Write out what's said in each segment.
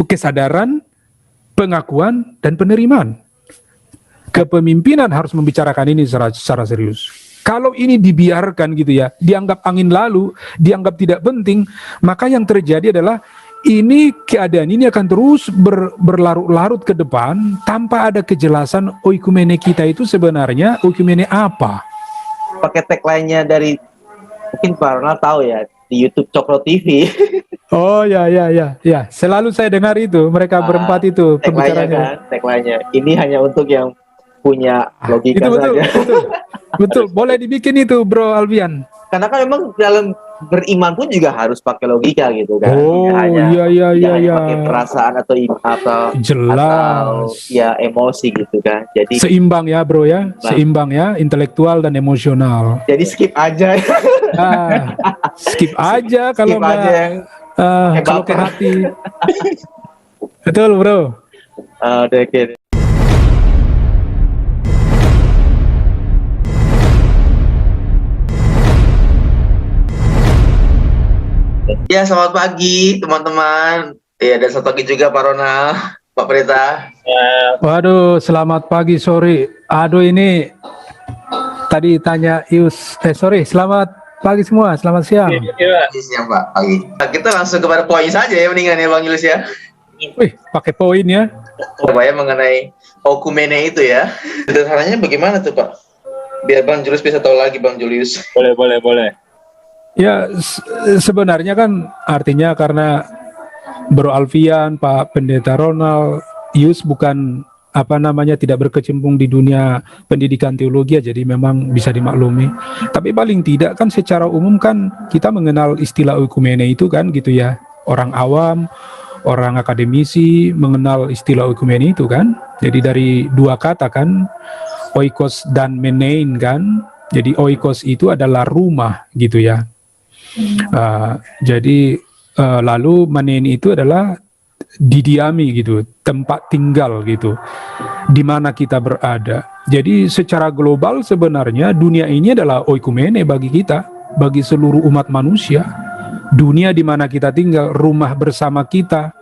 kesadaran, pengakuan, dan penerimaan. Kepemimpinan harus membicarakan ini secara serius. Kalau ini dibiarkan gitu ya, dianggap angin lalu, dianggap tidak penting, maka yang terjadi adalah ini keadaan ini akan terus berlarut-larut ke depan tanpa ada kejelasan oikumene kita itu sebenarnya oikumene apa. Pakai tagline-nya dari, mungkin Pak Ronald tahu ya, di YouTube Cokro TV. Oh ya, selalu saya dengar itu, mereka berempat itu pembicaranya. Tagline-nya, ini hanya untuk yang punya logika itu betul, saja. Betul, boleh dibikin itu Bro Alfian. Karena kan memang dalam beriman pun juga harus pakai logika gitu kan. Oh iya. Pakai perasaan atau jelas atau ya emosi gitu kan. Jadi seimbang ya Bro ya, seimbang ya, intelektual dan emosional. Jadi skip aja. Skip aja kalau nggak kalau ke hati. Betul Bro. Oke. Ya, selamat pagi teman-teman. Ya, dan selamat pagi juga Pak Ronald, Pak Prita. Waduh, selamat pagi, sorry. Aduh, ini tadi tanya Ius. Selamat pagi semua, selamat siang. Siang Pak, pagi. Nah, kita langsung kepada poin saja ya, mendingan ya Bang Julius ya. Wih, pakai poin ya. Ya mengenai okumene itu ya. Sederhananya bagaimana tuh Pak? Biar Bang Julius bisa tahu lagi Bang Julius. Boleh. Ya, sebenarnya kan artinya karena Bro Alfian, Pak Pendeta Ronald, Yus bukan tidak berkecimpung di dunia pendidikan teologi, jadi memang bisa dimaklumi. Tapi paling tidak kan secara umum kan kita mengenal istilah oikumene itu kan gitu ya. Orang awam, orang akademisi mengenal istilah oikumene itu kan. Jadi dari dua kata kan, oikos dan menein kan. Jadi oikos itu adalah rumah gitu ya. Jadi lalu manen itu adalah didiami gitu, tempat tinggal gitu, di mana kita berada. Jadi secara global sebenarnya dunia ini adalah oikumene bagi kita, bagi seluruh umat manusia. Dunia di mana kita tinggal, rumah bersama kita,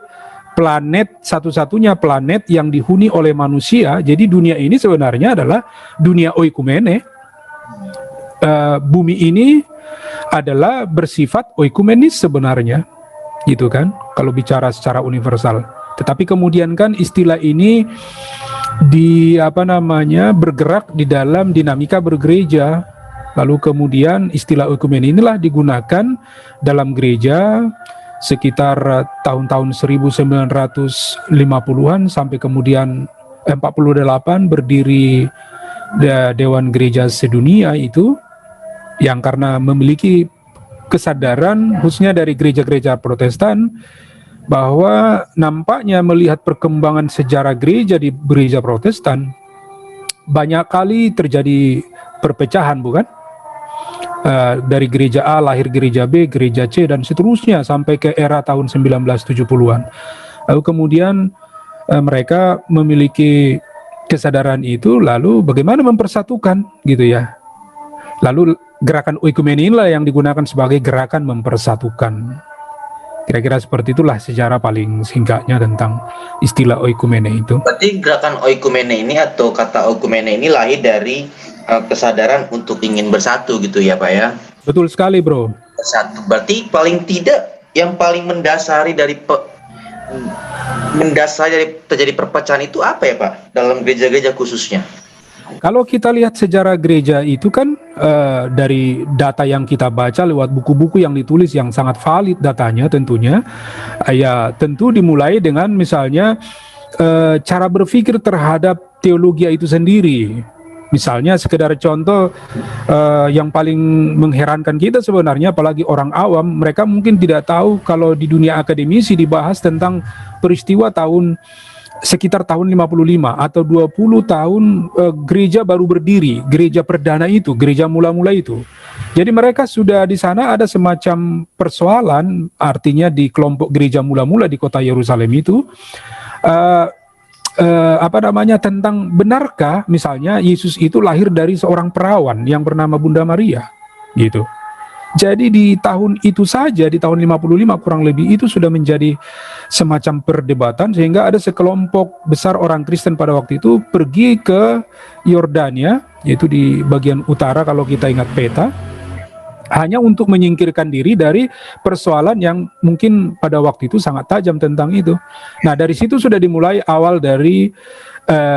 planet satu-satunya planet yang dihuni oleh manusia. Jadi dunia ini sebenarnya adalah dunia oikumene. Bumi ini adalah bersifat oikumenis sebenarnya, gitu kan, kalau bicara secara universal. Tetapi kemudian kan istilah ini bergerak di dalam dinamika bergereja. Lalu kemudian istilah oikumene inilah digunakan dalam gereja sekitar tahun-tahun 1950-an sampai kemudian 48 berdiri Dewan Gereja Sedunia itu, yang karena memiliki kesadaran khususnya dari gereja-gereja Protestan bahwa nampaknya melihat perkembangan sejarah gereja di gereja Protestan banyak kali terjadi perpecahan, bukan? Dari gereja A lahir gereja B, gereja C dan seterusnya sampai ke era tahun 1970-an. Lalu kemudian mereka memiliki kesadaran itu, lalu bagaimana mempersatukan gitu ya. Lalu gerakan oikumene inilah yang digunakan sebagai gerakan mempersatukan. Kira-kira seperti itulah sejarah paling singkatnya tentang istilah oikumene itu. Berarti gerakan oikumene ini atau kata oikumene ini lahir dari kesadaran untuk ingin bersatu gitu ya Pak ya? Betul sekali Bro. Bersatu. Berarti paling tidak yang paling mendasari dari terjadi perpecahan itu apa ya Pak? Dalam gereja-gereja khususnya. Kalau kita lihat sejarah gereja itu kan dari data yang kita baca lewat buku-buku yang ditulis yang sangat valid datanya tentunya, ya tentu dimulai dengan misalnya cara berpikir terhadap teologi itu sendiri. Misalnya sekedar contoh yang paling mengherankan kita sebenarnya, apalagi orang awam, mereka mungkin tidak tahu kalau di dunia akademisi dibahas tentang peristiwa sekitar tahun 55 atau 20 tahun gereja baru berdiri, gereja perdana itu, gereja mula-mula itu. Jadi mereka sudah di sana ada semacam persoalan, artinya di kelompok gereja mula-mula di kota Yerusalem itu, tentang benarkah misalnya Yesus itu lahir dari seorang perawan yang bernama Bunda Maria, gitu. Jadi di tahun itu saja, di tahun 55 kurang lebih, itu sudah menjadi semacam perdebatan, sehingga ada sekelompok besar orang Kristen pada waktu itu pergi ke Yordania, yaitu di bagian utara kalau kita ingat peta, hanya untuk menyingkirkan diri dari persoalan yang mungkin pada waktu itu sangat tajam tentang itu. Nah, dari situ sudah dimulai awal dari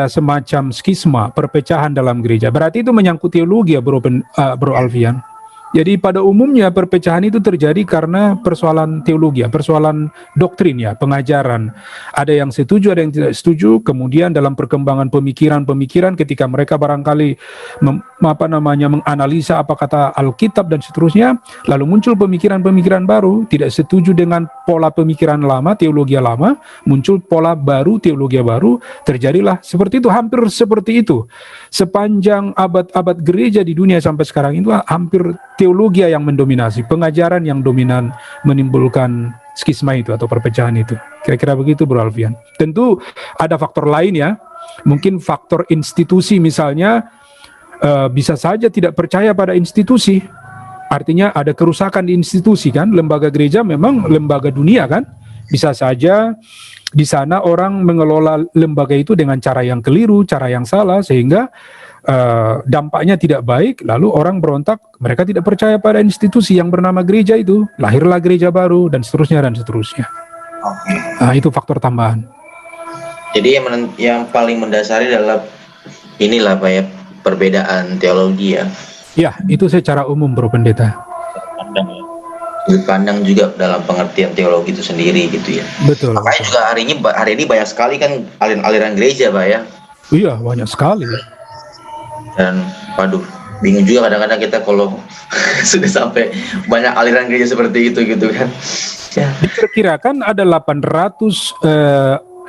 semacam skisma, perpecahan dalam gereja. Berarti itu menyangkut teologi ya, Bro Alfian. Jadi pada umumnya perpecahan itu terjadi karena persoalan teologi, persoalan doktrin ya, pengajaran. Ada yang setuju, ada yang tidak setuju. Kemudian dalam perkembangan pemikiran ketika mereka barangkali menganalisa apa kata Alkitab dan seterusnya, lalu muncul pemikiran-pemikiran baru, tidak setuju dengan pola pemikiran lama, teologi lama, muncul pola baru, teologi baru, terjadilah seperti itu, hampir seperti itu. Sepanjang abad-abad gereja di dunia sampai sekarang itu hampir teologi yang mendominasi, pengajaran yang dominan menimbulkan skisma itu atau perpecahan itu. Kira-kira begitu, Bro Alfian. Tentu ada faktor lain ya, mungkin faktor institusi misalnya, bisa saja tidak percaya pada institusi. Artinya ada kerusakan di institusi kan, lembaga gereja memang lembaga dunia kan, bisa saja di sana orang mengelola lembaga itu dengan cara yang keliru, cara yang salah, sehingga dampaknya tidak baik, lalu orang berontak, mereka tidak percaya pada institusi yang bernama gereja itu, lahirlah gereja baru, dan seterusnya, dan seterusnya. Nah, itu faktor tambahan. Jadi yang paling mendasari adalah inilah Pak ya, perbedaan teologi ya. Ya, itu secara umum, Bro Pendeta. Sudut pandang juga dalam pengertian teologi itu sendiri gitu ya. Betul. Makanya juga hari ini banyak sekali kan aliran gereja Pak ya. Iya, banyak sekali. Dan waduh, bingung juga kadang-kadang kita kalau sudah sampai banyak aliran gereja seperti itu gitu kan. Ya. Diperkirakan ada 800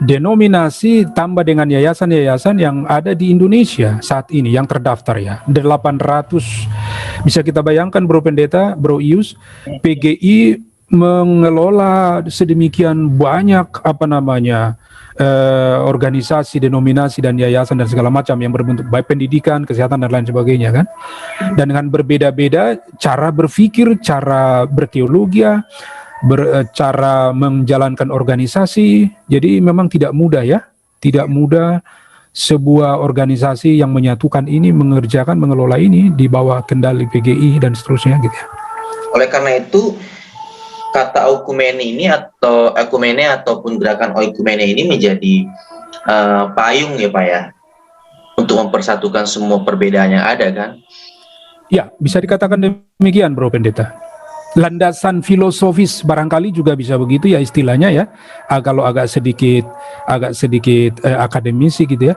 denominasi tambah dengan yayasan-yayasan yang ada di Indonesia saat ini yang terdaftar ya. 800. Bisa kita bayangkan, Bro Pendeta, Bro Ius, PGI mengelola sedemikian banyak organisasi, denominasi dan yayasan dan segala macam yang berbentuk baik pendidikan, kesehatan dan lain sebagainya kan. Dan dengan berbeda-beda cara berpikir, cara berteologi, cara menjalankan organisasi. Jadi memang tidak mudah ya, tidak mudah sebuah organisasi yang menyatukan ini, mengelola ini di bawah kendali PGI dan seterusnya gitu ya. Oleh karena itu kata oikumene ini atau ekumene ataupun gerakan oikumene ini menjadi payung ya Pak ya, untuk mempersatukan semua perbedaan yang ada kan? Ya, bisa dikatakan demikian, Bro Pendeta. Landasan filosofis barangkali juga bisa begitu ya istilahnya ya. Kalau agak sedikit akademisi gitu ya.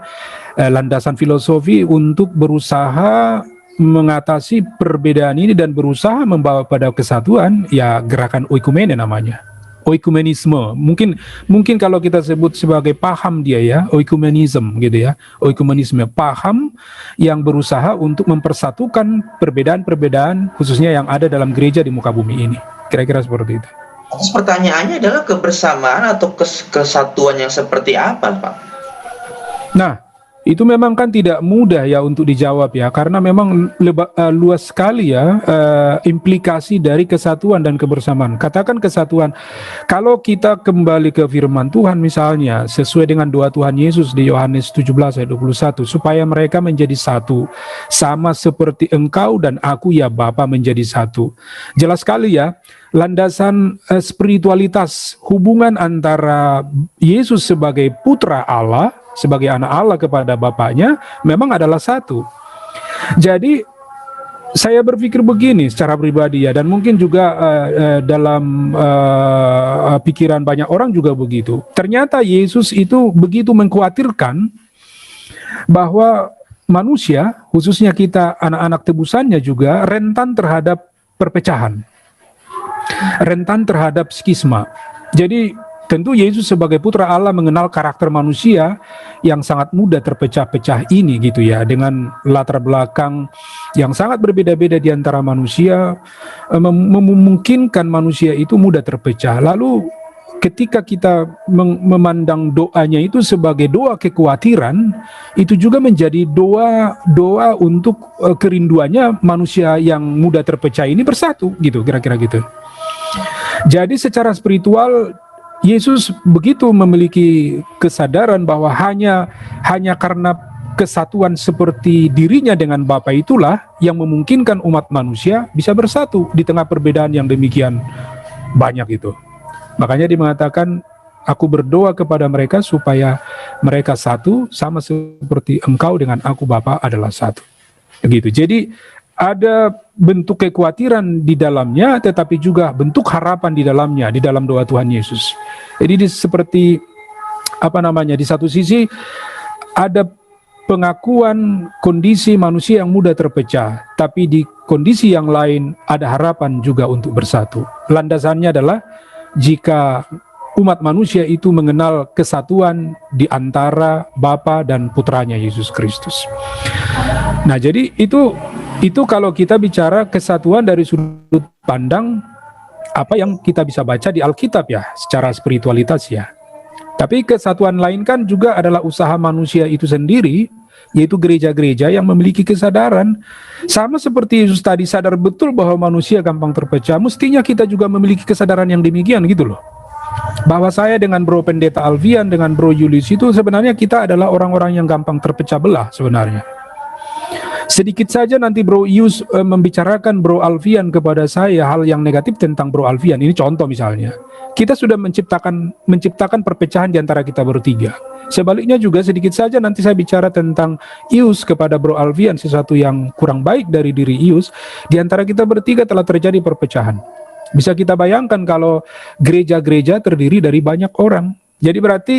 Landasan filosofi untuk berusaha mengatasi perbedaan ini dan berusaha membawa pada kesatuan, ya gerakan oikumene namanya. Oikumenisme. Mungkin kalau kita sebut sebagai paham dia ya, oikumenism gitu ya. Oikumenisme, paham yang berusaha untuk mempersatukan perbedaan-perbedaan khususnya yang ada dalam gereja di muka bumi ini. Kira-kira seperti itu. Terus pertanyaannya adalah kebersamaan atau kesatuan yang seperti apa, Pak? Nah, itu memang kan tidak mudah ya untuk dijawab ya, karena memang luas sekali ya implikasi dari kesatuan dan kebersamaan. Katakan kesatuan, kalau kita kembali ke firman Tuhan misalnya, sesuai dengan doa Tuhan Yesus di Yohanes 17 ayat 21, supaya mereka menjadi satu, sama seperti engkau dan aku ya Bapa menjadi satu. Jelas sekali ya, landasan spiritualitas hubungan antara Yesus sebagai putra Allah, sebagai anak Allah kepada Bapaknya memang adalah satu. Jadi saya berpikir begini secara pribadi ya, dan mungkin juga dalam pikiran banyak orang juga begitu. Ternyata Yesus itu begitu mengkhawatirkan bahwa manusia, khususnya kita anak-anak tebusannya juga rentan terhadap perpecahan, rentan terhadap skisma. Jadi tentu Yesus sebagai putra Allah mengenal karakter manusia yang sangat mudah terpecah-pecah ini gitu ya, dengan latar belakang yang sangat berbeda-beda di antara manusia, memungkinkan manusia itu mudah terpecah. Lalu ketika kita memandang doanya itu sebagai doa kekhawatiran, itu juga menjadi doa untuk kerinduannya manusia yang mudah terpecah ini bersatu, gitu, kira-kira gitu. Jadi secara spiritual Yesus begitu memiliki kesadaran bahwa hanya karena kesatuan seperti dirinya dengan Bapa itulah yang memungkinkan umat manusia bisa bersatu di tengah perbedaan yang demikian banyak itu. Makanya dia mengatakan, aku berdoa kepada mereka supaya mereka satu, sama seperti engkau dengan aku Bapa adalah satu. Begitu. Jadi ada bentuk kekhawatiran di dalamnya, tetapi juga bentuk harapan di dalamnya, di dalam doa Tuhan Yesus. Jadi seperti di satu sisi ada pengakuan kondisi manusia yang mudah terpecah, tapi di kondisi yang lain ada harapan juga untuk bersatu. Landasannya adalah jika umat manusia itu mengenal kesatuan di antara Bapa dan Putranya Yesus Kristus. Nah, jadi itu kalau kita bicara kesatuan dari sudut pandang apa yang kita bisa baca di Alkitab ya, secara spiritualitas ya. Tapi kesatuan lain kan juga adalah usaha manusia itu sendiri, yaitu gereja-gereja yang memiliki kesadaran. Sama seperti Yesus tadi sadar betul bahwa manusia gampang terpecah, mestinya kita juga memiliki kesadaran yang demikian gitu loh. Bahwa saya dengan Bro Pendeta Alfian, dengan Bro Julius itu sebenarnya kita adalah orang-orang yang gampang terpecah belah sebenarnya. Sedikit saja nanti Bro Yus membicarakan Bro Alfian kepada saya hal yang negatif tentang Bro Alfian. Ini contoh misalnya. Kita sudah menciptakan perpecahan di antara kita bertiga. Sebaliknya juga sedikit saja nanti saya bicara tentang Ius kepada Bro Alfian, sesuatu yang kurang baik dari diri Ius, di antara kita bertiga telah terjadi perpecahan. Bisa kita bayangkan kalau gereja-gereja terdiri dari banyak orang. Jadi berarti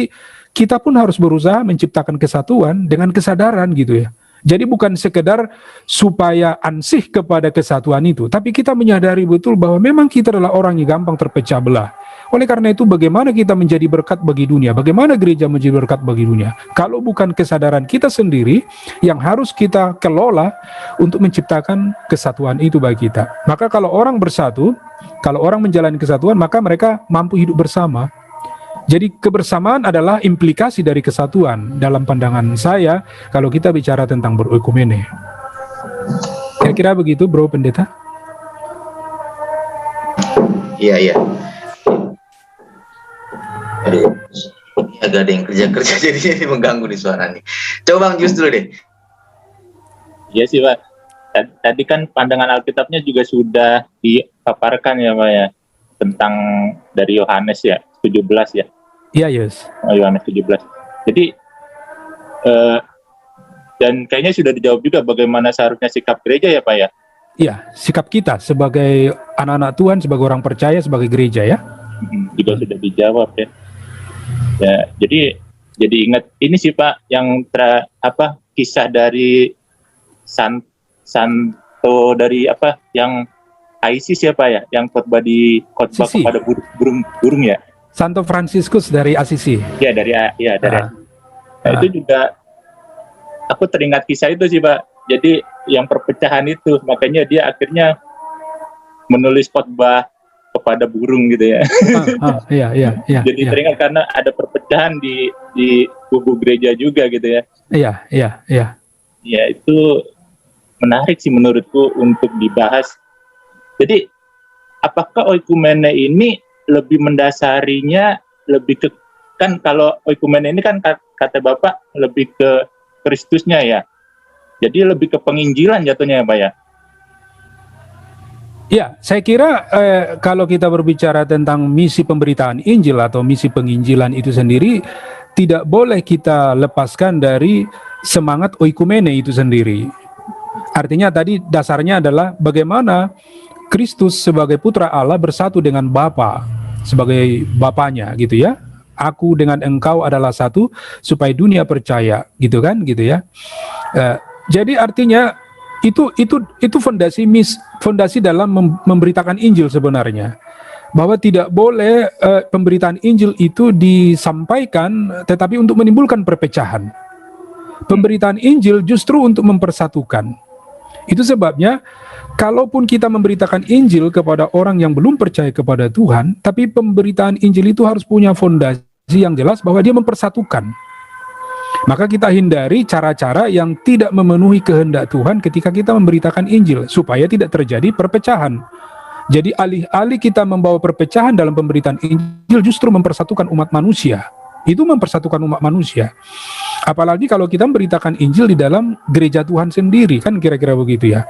kita pun harus berusaha menciptakan kesatuan dengan kesadaran gitu ya. Jadi bukan sekedar supaya ansih kepada kesatuan itu, tapi kita menyadari betul bahwa memang kita adalah orang yang gampang terpecah belah. Oleh karena itu bagaimana kita menjadi berkat bagi dunia? Bagaimana gereja menjadi berkat bagi dunia? Kalau bukan kesadaran kita sendiri yang harus kita kelola untuk menciptakan kesatuan itu bagi kita. Maka kalau orang bersatu, kalau orang menjalani kesatuan, maka mereka mampu hidup bersama. Jadi kebersamaan adalah implikasi dari kesatuan dalam pandangan saya kalau kita bicara tentang beroikumene. Kira-kira begitu Bro Pendeta? Iya. Aduh, ini agak ada yang kerja-kerja jadinya ini mengganggu di suara nih. Coba Bang Jus dulu deh. Iya sih Pak. Tadi kan pandangan Alkitabnya juga sudah dipaparkan ya Pak ya, tentang dari Yohanes ya 17 ya. Iya, yes. Yohanes 17. Jadi dan kayaknya sudah dijawab juga bagaimana seharusnya sikap gereja ya Pak ya. Iya, sikap kita sebagai anak-anak Tuhan, sebagai orang percaya, sebagai gereja ya. Juga sudah dijawab ya. Ya, jadi ingat ini sih Pak yang kisah dari Santo dari yang Isis ya Pak ya, yang khotbah kepada burung ya. Santo Fransiskus dari Assisi. Ya dari itu juga aku teringat kisah itu sih Pak. Jadi yang perpecahan itu makanya dia akhirnya menulis khotbah kepada burung gitu ya. Iya. Jadi teringat karena ada perpecahan di kubu gereja juga gitu ya. Iya. Ya itu menarik sih menurutku untuk dibahas. Jadi apakah oikumene ini lebih mendasarinya lebih ke, kan kalau oikumene ini kan kata Bapak lebih ke Kristusnya ya. Jadi lebih ke penginjilan jatuhnya ya Pak ya. Ya, saya kira kalau kita berbicara tentang misi pemberitaan Injil atau misi penginjilan itu sendiri, tidak boleh kita lepaskan dari semangat oikumene itu sendiri. Artinya tadi dasarnya adalah bagaimana Kristus sebagai putra Allah bersatu dengan Bapa sebagai Bapanya gitu ya. Aku dengan engkau adalah satu supaya dunia percaya gitu ya. Jadi artinya itu fondasi dalam memberitakan Injil sebenarnya, bahwa tidak boleh pemberitaan Injil itu disampaikan tetapi untuk menimbulkan perpecahan. Pemberitaan Injil justru untuk mempersatukan. Itu sebabnya kalaupun kita memberitakan Injil kepada orang yang belum percaya kepada Tuhan, tapi pemberitaan Injil itu harus punya fondasi yang jelas bahwa dia mempersatukan. Maka kita hindari cara-cara yang tidak memenuhi kehendak Tuhan ketika kita memberitakan Injil, supaya tidak terjadi perpecahan. Jadi alih-alih kita membawa perpecahan dalam pemberitaan Injil, justru mempersatukan umat manusia. Itu mempersatukan umat manusia. Apalagi kalau kita memberitakan Injil di dalam gereja Tuhan sendiri, kan kira-kira begitu ya.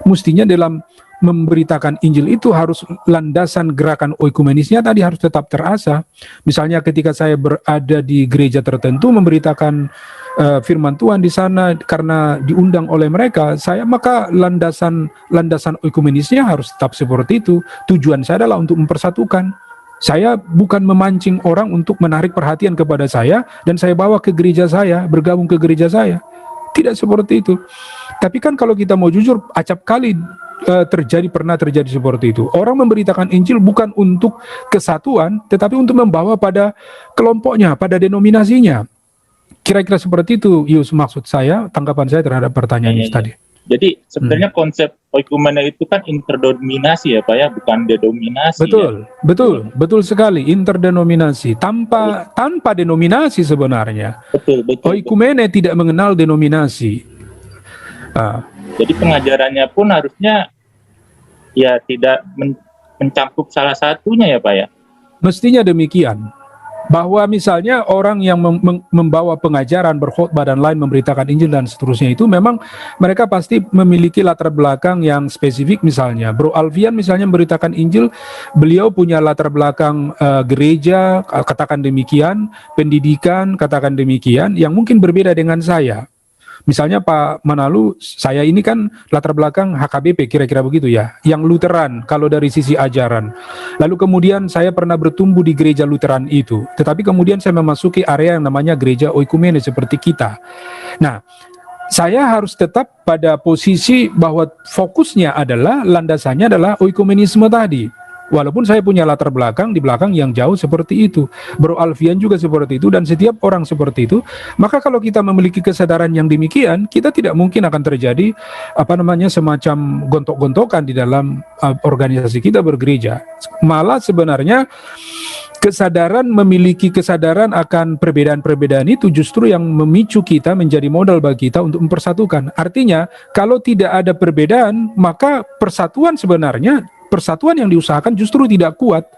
Mestinya dalam memberitakan Injil itu harus landasan gerakan oikumenisnya tadi harus tetap terasa. Misalnya ketika saya berada di gereja tertentu memberitakan firman Tuhan di sana karena diundang oleh mereka, maka landasan oikumenisnya harus tetap seperti itu. Tujuan saya adalah untuk mempersatukan. Saya bukan memancing orang untuk menarik perhatian kepada saya dan saya bawa ke gereja saya, bergabung ke gereja saya. Tidak seperti itu. Tapi kan kalau kita mau jujur, acap kali pernah terjadi seperti itu. Orang memberitakan Injil bukan untuk kesatuan, tetapi untuk membawa pada kelompoknya, pada denominasinya. Kira-kira seperti itu, Yus, maksud saya, tanggapan saya terhadap pertanyaan Yus tadi. Jadi sebenarnya konsep oikumene itu kan interdominasi ya Pak ya, bukan dedominasi. Betul, ya? betul sekali, interdenominasi. Tanpa denominasi sebenarnya. Betul. Oikumene tidak mengenal denominasi. Jadi pengajarannya pun harusnya ya tidak mencakup salah satunya ya Pak ya. Mestinya demikian. Bahwa misalnya orang yang membawa pengajaran, berkhotbah dan lain, memberitakan Injil dan seterusnya itu memang mereka pasti memiliki latar belakang yang spesifik. Misalnya Bro Alfian misalnya memberitakan Injil, beliau punya latar belakang gereja, katakan demikian, pendidikan, katakan demikian, yang mungkin berbeda dengan saya. Misalnya Pak Manalu, saya ini kan latar belakang HKBP kira-kira begitu ya, yang Lutheran kalau dari sisi ajaran. Lalu kemudian saya pernah bertumbuh di gereja Lutheran itu, tetapi kemudian saya memasuki area yang namanya gereja oikumene seperti kita. Nah, saya harus tetap pada posisi bahwa fokusnya adalah, landasannya adalah oikumenisme tadi. Walaupun saya punya latar belakang di belakang yang jauh seperti itu, Bro Alfian juga seperti itu, dan setiap orang seperti itu, maka kalau kita memiliki kesadaran yang demikian, kita tidak mungkin akan terjadi semacam gontok-gontokan di dalam organisasi kita bergereja. Malah sebenarnya memiliki kesadaran akan perbedaan-perbedaan itu justru yang memicu kita menjadi modal bagi kita untuk mempersatukan. Artinya, kalau tidak ada perbedaan, maka persatuan yang diusahakan justru tidak kuat.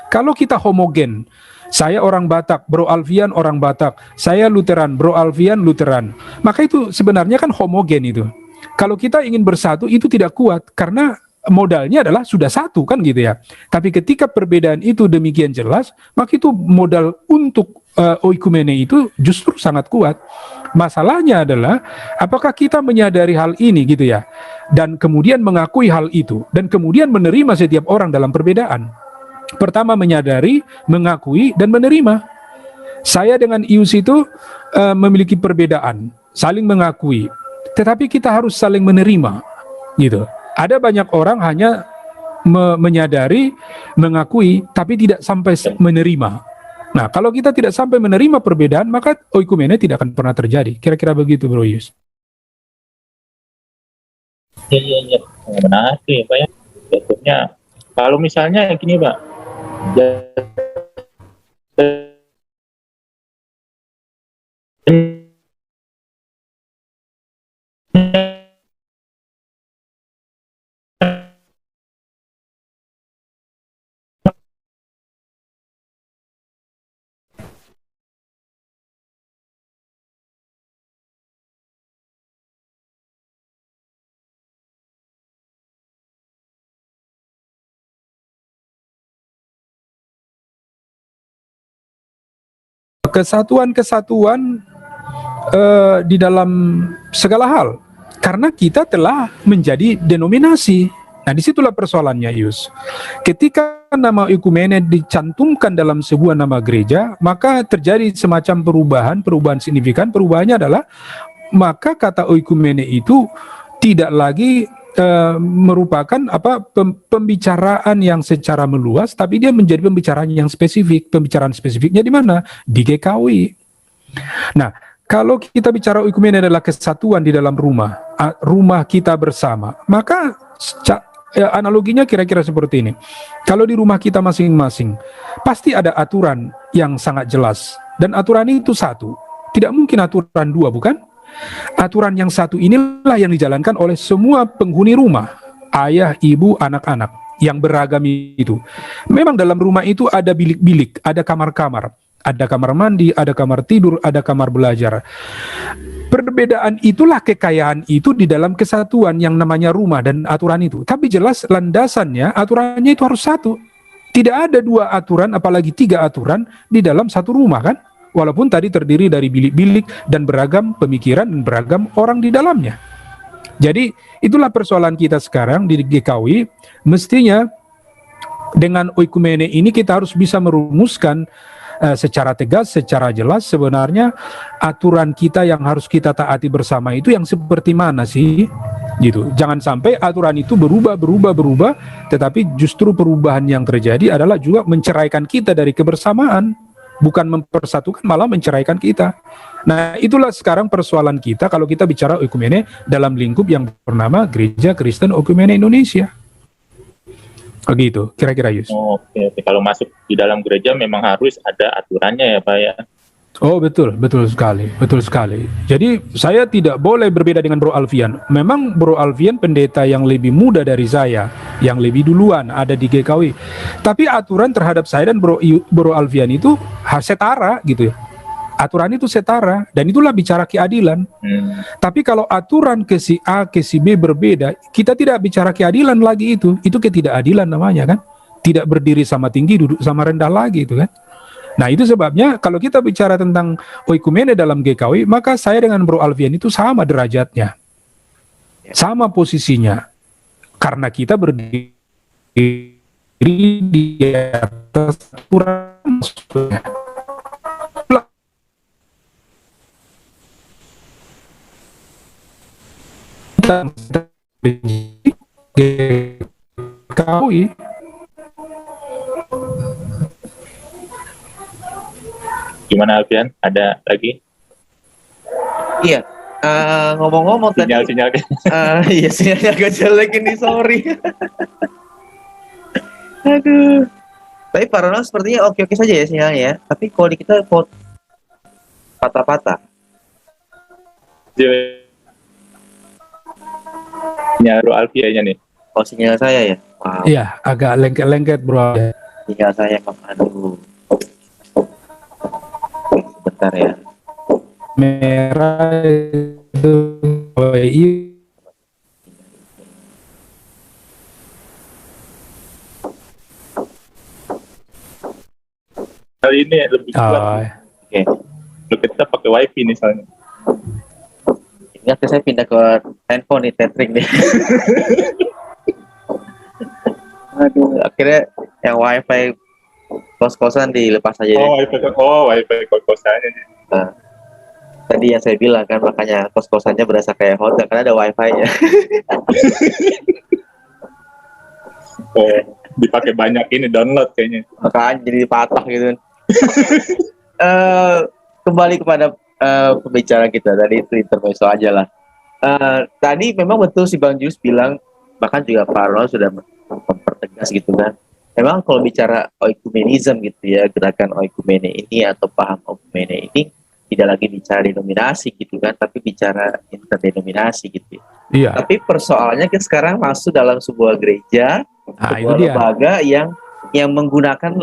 Kalau kita homogen, saya orang Batak, Bro Alfian orang Batak, saya Lutheran, Bro Alfian Lutheran, maka itu sebenarnya kan homogen itu. Kalau kita ingin bersatu itu tidak kuat, karena modalnya adalah sudah satu kan gitu ya. Tapi ketika perbedaan itu demikian jelas, maka itu modal untuk oikumene itu justru sangat kuat. Masalahnya adalah apakah kita menyadari hal ini gitu ya, dan kemudian mengakui hal itu, dan kemudian menerima setiap orang dalam perbedaan. Pertama menyadari, mengakui, dan menerima. Saya dengan Ius itu memiliki perbedaan, saling mengakui, tetapi kita harus saling menerima gitu. Ada banyak orang hanya menyadari, mengakui, tapi tidak sampai menerima. Nah, kalau kita tidak sampai menerima perbedaan, maka oikumene tidak akan pernah terjadi. Kira-kira begitu, Bro Yus. Iya. Benar sih, Pak ya. Jatuhnya, kalau misalnya gini, Pak. Kesatuan di dalam segala hal, karena kita telah menjadi denominasi. Nah, disitulah persoalannya, Yus. Ketika nama oikumene dicantumkan dalam sebuah nama gereja, maka terjadi semacam perubahan signifikan. Perubahannya adalah maka kata oikumene itu tidak lagi merupakan pembicaraan yang secara meluas, tapi dia menjadi pembicaraan yang spesifik. Pembicaraan spesifiknya di mana? Di GKW. Nah, Kalau kita bicara oikumene adalah kesatuan di dalam rumah, rumah kita bersama, maka analoginya kira-kira seperti ini. Kalau di rumah kita masing-masing, pasti ada aturan yang sangat jelas. Dan aturan itu satu. Tidak mungkin aturan dua, bukan? Aturan yang satu inilah yang dijalankan oleh semua penghuni rumah. Ayah, ibu, anak-anak yang beragam itu. Memang dalam rumah itu ada bilik-bilik, ada kamar-kamar. Ada kamar mandi, ada kamar tidur, ada kamar belajar. Perbedaan itulah kekayaan itu di dalam kesatuan yang namanya rumah dan aturan itu. Tapi jelas landasannya, aturannya itu harus satu. Tidak ada dua aturan, apalagi tiga aturan di dalam satu rumah kan? Walaupun tadi terdiri dari bilik-bilik dan beragam pemikiran dan beragam orang di dalamnya. Jadi itulah persoalan kita sekarang di GKW. Mestinya dengan oikumene ini kita harus bisa merumuskan secara tegas, secara jelas sebenarnya aturan kita yang harus kita taati bersama itu yang seperti mana sih, gitu. Jangan sampai aturan itu berubah, tetapi justru perubahan yang terjadi adalah juga menceraikan kita dari kebersamaan, bukan mempersatukan, malah menceraikan kita. Nah, itulah sekarang persoalan kita kalau kita bicara oikumene dalam lingkup yang bernama Gereja Kristen Oikumene Indonesia. Begitu, kira-kira Yus. Oke. Kalau masuk di dalam gereja memang harus ada aturannya ya Pak ya. Oh betul sekali. Jadi saya tidak boleh berbeda dengan Bro Alfian. Memang Bro Alfian pendeta yang lebih muda dari saya, yang lebih duluan ada di GKW. Tapi aturan terhadap saya dan Bro Alfian itu setara gitu ya. Aturan itu setara dan itulah bicara keadilan. Tapi kalau aturan ke si A, ke si B berbeda, kita tidak bicara keadilan lagi itu ketidakadilan namanya kan. Tidak berdiri sama tinggi, duduk sama rendah lagi itu kan. Nah itu sebabnya kalau kita bicara tentang oikumene dalam GKW, maka saya dengan Bro Alfian itu sama derajatnya. Sama posisinya. Karena kita berdiri di atas aturan. GKW. Gimana Alfian? Ada lagi? Iya, ngomong-ngomong tadi. Sinyal. Iya, sinyalnya agak jelek ini, sorry. Aduh. Tapi Pak Ronald sepertinya oke-oke saja ya sinyalnya. Tapi kalau di kita kok patah-patah. Sinyal Bro Alfianya nih. Oh, sinyal saya ya? Wow. Iya, agak lengket-lengket Bro. Sinyal saya, aduh. Sebentar ya. Merah itu Kali ini lebih kuat. Oke. Kalau kita pakai wifi nih soalnya. Ini akhirnya saya pindah ke handphone nih, tethering nih. Aduh, akhirnya yang wifi kos-kosan dilepas aja. Wifi kos-kosannya nih. Nah, tadi yang saya bilang kan, makanya kos-kosannya berasa kayak hotel karena ada wifi-nya. Dipakai banyak ini download kayaknya. Makanya jadi patah gitu. Kembali kepada pembicaraan kita tadi, itu intermezzo aja lah. Tadi memang betul si Bang Jus bilang, bahkan juga Pak Ronald sudah mempertegas gitu kan. Memang kalau bicara oikumenism gitu ya, gerakan oikumene ini atau paham oikumene ini tidak lagi bicara denominasi gitu kan, tapi bicara interdenominasi gitu ya. Iya. Tapi persoalannya kan sekarang masuk dalam sebuah gereja, sebuah lembaga yang menggunakan,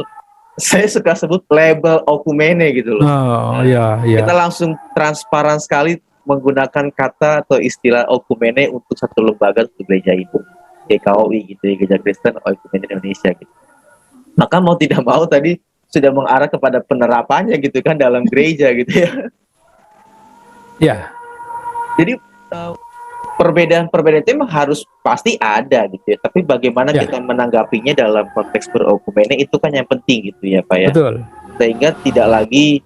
saya suka sebut label oikumene gitu loh. Oh iya. Kita langsung transparan sekali menggunakan kata atau istilah oikumene untuk satu lembaga, satu gereja itu. GKOI gitu ya, Gereja Kristen Oikumene Indonesia gitu. Maka mau tidak mau tadi sudah mengarah kepada penerapannya gitu kan dalam gereja gitu ya. Ya. Jadi perbedaan-perbedaan itu memang harus pasti ada gitu ya. Tapi bagaimana kita menanggapinya dalam konteks berokumene itu kan yang penting gitu ya Pak ya. Betul. Sehingga tidak lagi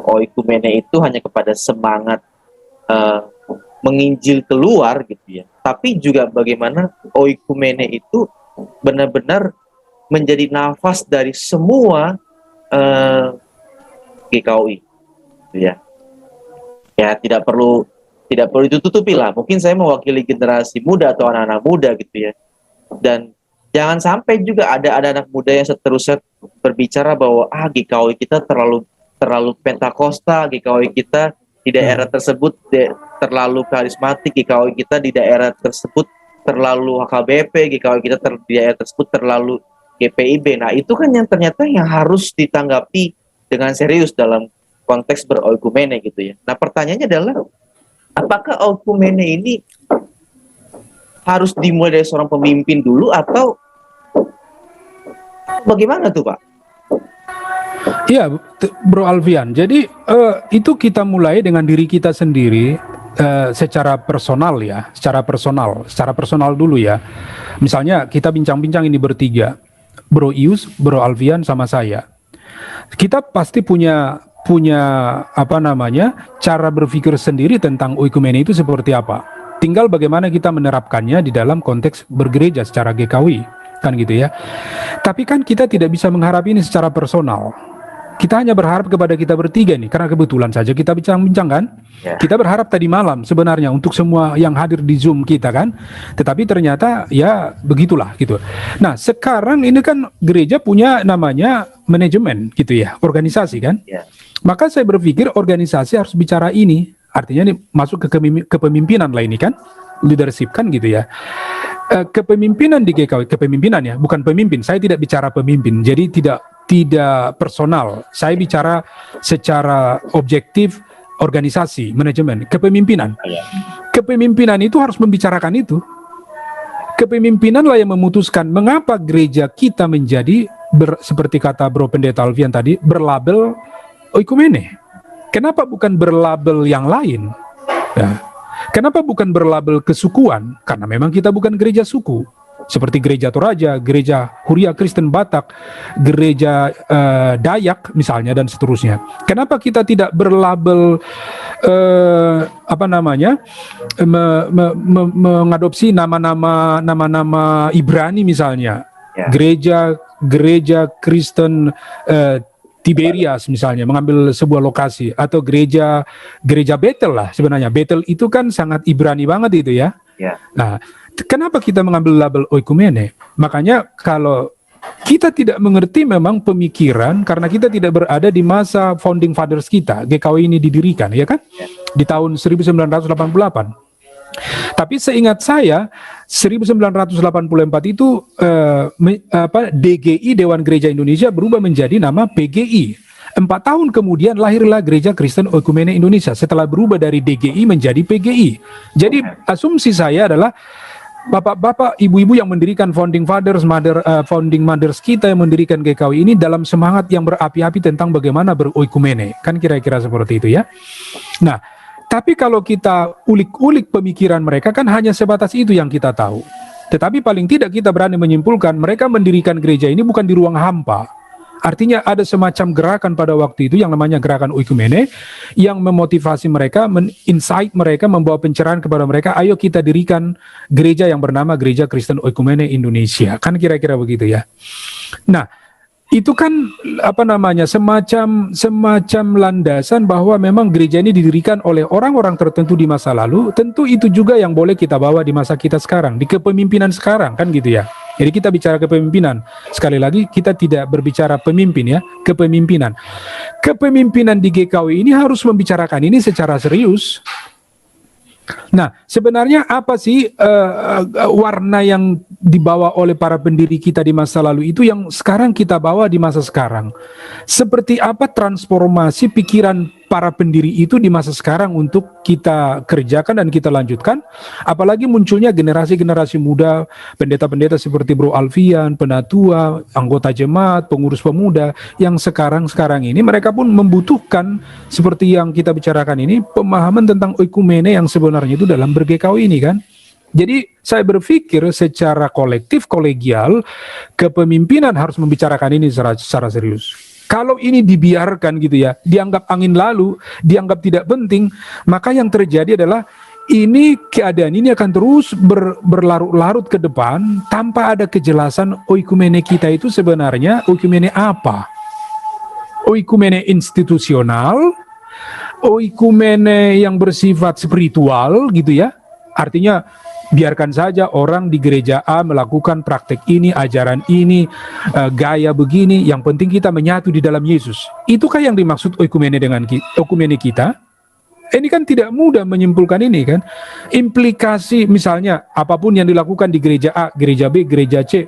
oikumene itu hanya kepada semangat menginjil keluar gitu ya. Tapi juga bagaimana oikumene itu benar-benar menjadi nafas dari semua GKOI gitu ya. ya tidak perlu ditutupi lah. Mungkin saya mewakili generasi muda atau anak-anak muda gitu ya. Dan jangan sampai juga ada anak muda yang seterusnya berbicara bahwa GKOI kita terlalu pentakosta, GKOI kita di daerah tersebut terlalu karismatik, GKOI kita di daerah tersebut terlalu HKBP, GKOI kita di daerah tersebut terlalu GPIB. Nah, itu kan yang ternyata yang harus ditanggapi dengan serius dalam konteks beroikumene gitu ya. Nah, pertanyaannya adalah apakah oikumene ini harus dimulai dari seorang pemimpin dulu atau bagaimana tuh, Pak? Iya, Bro Alfian. Jadi itu kita mulai dengan diri kita sendiri secara personal ya, secara personal dulu ya. Misalnya kita bincang-bincang ini bertiga, Bro Ius, Bro Alfian sama saya. Kita pasti punya cara berpikir sendiri tentang oikumene itu seperti apa. Tinggal bagaimana kita menerapkannya di dalam konteks bergereja secara GKW, kan gitu ya. Tapi kan kita tidak bisa mengharap ini secara personal. Kita hanya berharap kepada kita bertiga nih, karena kebetulan saja kita bincang-bincang kan. Ya. Kita berharap tadi malam sebenarnya untuk semua yang hadir di Zoom kita kan. Tetapi ternyata ya begitulah gitu. Nah, sekarang ini kan gereja punya namanya manajemen gitu ya, organisasi kan. Ya. Maka saya berpikir organisasi harus bicara ini. Artinya ini masuk ke kepemimpinan lah ini kan, leadership kan gitu ya. Kepemimpinan di GKW, kepemimpinan ya, bukan pemimpin. Saya tidak bicara pemimpin, jadi tidak personal. Saya bicara secara objektif organisasi, manajemen, kepemimpinan. Kepemimpinan itu harus membicarakan itu. Kepemimpinanlah yang memutuskan mengapa gereja kita menjadi seperti kata Bro Pendeta Alfian tadi, berlabel oikumene. Kenapa bukan berlabel yang lain? Ya. Kenapa bukan berlabel kesukuan? Karena memang kita bukan gereja suku. Seperti gereja Toraja, gereja Huria Kristen Batak, gereja Dayak misalnya dan seterusnya. Kenapa kita tidak berlabel mengadopsi nama-nama Ibrani misalnya. Ya. Gereja Kristen Tiberias misalnya, mengambil sebuah lokasi, atau gereja Betel lah sebenarnya. Betel itu kan sangat Ibrani banget itu ya. Ya. Nah, kenapa kita mengambil label oikumene? Makanya kalau kita tidak mengerti memang pemikiran, karena kita tidak berada di masa founding fathers kita, GKW ini didirikan, ya kan? Di tahun 1988. Tapi seingat saya 1984 itu DGI Dewan Gereja Indonesia berubah menjadi nama PGI. 4 tahun kemudian lahirlah Gereja Kristen Oikumene Indonesia setelah berubah dari DGI menjadi PGI. Jadi asumsi saya adalah bapak-bapak, ibu-ibu yang mendirikan founding mothers kita yang mendirikan GKW ini dalam semangat yang berapi-api tentang bagaimana beroikumene. Kan kira-kira seperti itu ya. Nah, tapi kalau kita ulik-ulik pemikiran mereka kan hanya sebatas itu yang kita tahu. Tetapi paling tidak kita berani menyimpulkan mereka mendirikan gereja ini bukan di ruang hampa. Artinya ada semacam gerakan pada waktu itu yang namanya gerakan oikumene yang memotivasi mereka, men-insight mereka, membawa pencerahan kepada mereka, ayo kita dirikan gereja yang bernama Gereja Kristen Oikumene Indonesia. Kan kira-kira begitu ya. Nah, itu kan semacam landasan bahwa memang gereja ini didirikan oleh orang-orang tertentu di masa lalu. Tentu itu juga yang boleh kita bawa di masa kita sekarang, di kepemimpinan sekarang kan gitu ya. Jadi kita bicara kepemimpinan. Sekali lagi kita tidak berbicara pemimpin ya, kepemimpinan. Kepemimpinan di GKW ini harus membicarakan ini secara serius. Nah, sebenarnya apa sih warna yang dibawa oleh para pendiri kita di masa lalu itu yang sekarang kita bawa di masa sekarang? Seperti apa transformasi pikiran para pendiri itu di masa sekarang untuk kita kerjakan dan kita lanjutkan? Apalagi munculnya generasi-generasi muda, pendeta-pendeta seperti Bro Alfian, penatua, anggota jemaat, pengurus pemuda, yang sekarang ini mereka pun membutuhkan seperti yang kita bicarakan ini, pemahaman tentang oikumene yang sebenarnya itu dalam ber-GKW ini kan. Jadi saya berpikir secara kolektif, kolegial, kepemimpinan harus membicarakan ini secara serius. Kalau ini dibiarkan gitu ya, dianggap angin lalu, dianggap tidak penting, maka yang terjadi adalah keadaan ini akan terus berlarut-larut ke depan tanpa ada kejelasan oikumene kita itu sebenarnya oikumene apa? Oikumene institusional oikumene yang bersifat spiritual gitu ya. Artinya biarkan saja orang di gereja A melakukan praktek ini, ajaran ini, gaya begini, yang penting kita menyatu di dalam Yesus. Itukah yang dimaksud oikumene dengan oikumene kita? Ini kan tidak mudah menyimpulkan ini kan. Implikasi misalnya apapun yang dilakukan di gereja A, gereja B, gereja C,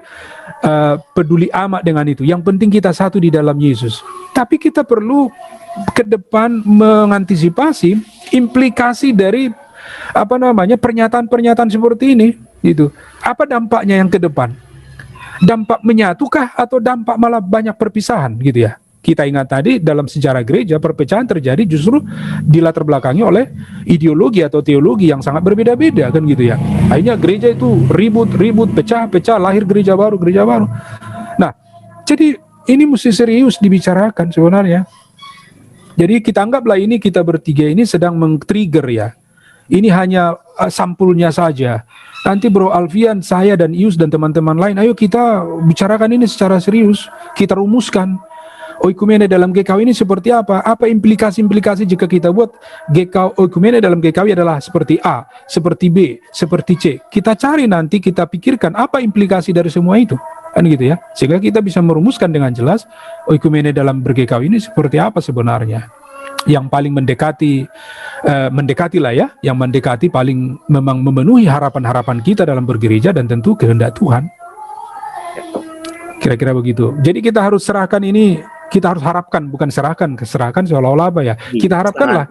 peduli amat dengan itu. Yang penting kita satu di dalam Yesus. Tapi kita perlu ke depan mengantisipasi implikasi dari pernyataan-pernyataan seperti ini gitu. Apa dampaknya yang ke depan? Dampak menyatukah atau dampak malah banyak perpisahan gitu ya? Kita ingat tadi dalam sejarah gereja perpecahan terjadi justru dilatar belakangi oleh ideologi atau teologi yang sangat berbeda-beda kan gitu ya. Akhirnya gereja itu ribut, pecah-pecah, lahir gereja baru. Nah, jadi ini mesti serius dibicarakan sebenarnya. Jadi kita anggaplah ini kita bertiga ini sedang meng-trigger ya. Ini hanya sampulnya saja. Nanti Bro Alfian, saya dan Ius dan teman-teman lain, ayo kita bicarakan ini secara serius. Kita rumuskan. Oikumene dalam GKW ini seperti apa? Apa implikasi-implikasi jika kita buat oikumene dalam GKW adalah seperti A, seperti B, seperti C. Kita cari nanti, kita pikirkan apa implikasi dari semua itu. Kan gitu ya. Sehingga kita bisa merumuskan dengan jelas oikumene dalam ber-GKW ini seperti apa sebenarnya. Yang paling mendekati lah ya, yang mendekati paling memang memenuhi harapan-harapan kita dalam bergereja dan tentu kehendak Tuhan. Kira-kira begitu. Jadi kita harus serahkan ini, kita harus harapkan, bukan serahkan seolah-olah apa ya. Kita harapkanlah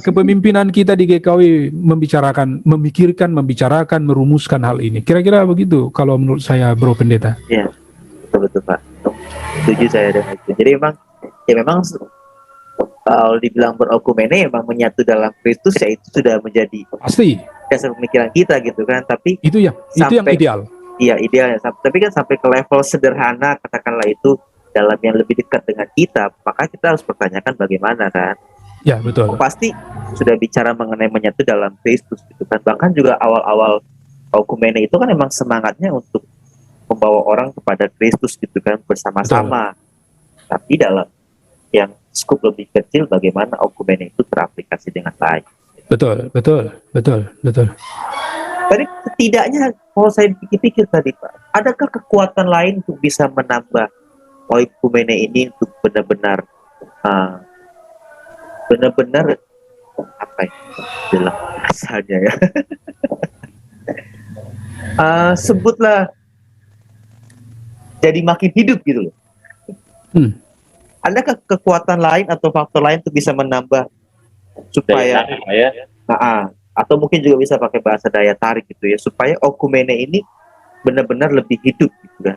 kepemimpinan kita di GKW memikirkan, membicarakan, merumuskan hal ini. Kira-kira begitu kalau menurut saya, Bro Pendeta. Iya, betul Pak. Setuju saya dengan itu. Jadi memang kalau dibilang berokumene memang menyatu dalam Kristus, ya itu sudah menjadi pasti dasar pemikiran kita gitu kan. Tapi itu yang ideal. Iya, idealnya. Tapi kan sampai ke level sederhana, katakanlah itu dalam yang lebih dekat dengan kita, maka kita harus pertanyakan bagaimana kan. Ya, betul. Pasti sudah bicara mengenai menyatu dalam Kristus gitu kan. Bahkan juga awal-awal okumene itu kan memang semangatnya untuk membawa orang kepada Kristus gitu kan, bersama-sama. Tapi dalam yang skup lebih kecil, bagaimana okumene itu teraplikasi dengan baik. Betul. Tapi setidaknya kalau saya pikir-pikir tadi Pak, adakah kekuatan lain untuk bisa menambah oikumene ini untuk benar-benar apa ya dalam bahasanya ya sebutlah jadi makin hidup gitu loh. Adakah kekuatan lain atau faktor lain untuk bisa menambah supaya atau mungkin juga bisa pakai bahasa daya tarik gitu ya, supaya okumene ini benar-benar lebih hidup gitu kan.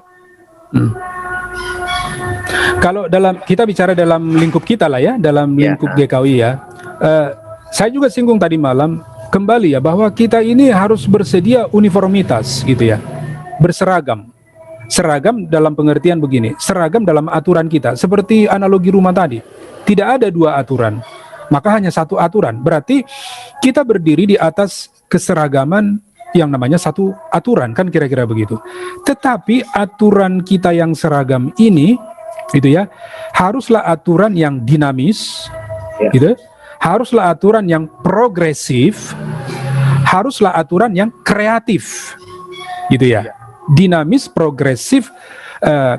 Kalau kita bicara dalam lingkup kita lah ya, dalam lingkup GKW ya, saya juga singgung tadi malam kembali ya, bahwa kita ini harus bersedia uniformitas gitu ya, berseragam. Seragam dalam pengertian begini, seragam dalam aturan kita, seperti analogi rumah tadi, tidak ada dua aturan, maka hanya satu aturan. Berarti kita berdiri di atas keseragaman yang namanya satu aturan, kan kira-kira begitu. Tetapi aturan kita yang seragam ini gitu ya, haruslah aturan yang dinamis gitu, haruslah aturan yang progresif, haruslah aturan yang kreatif gitu ya. Dinamis, progresif,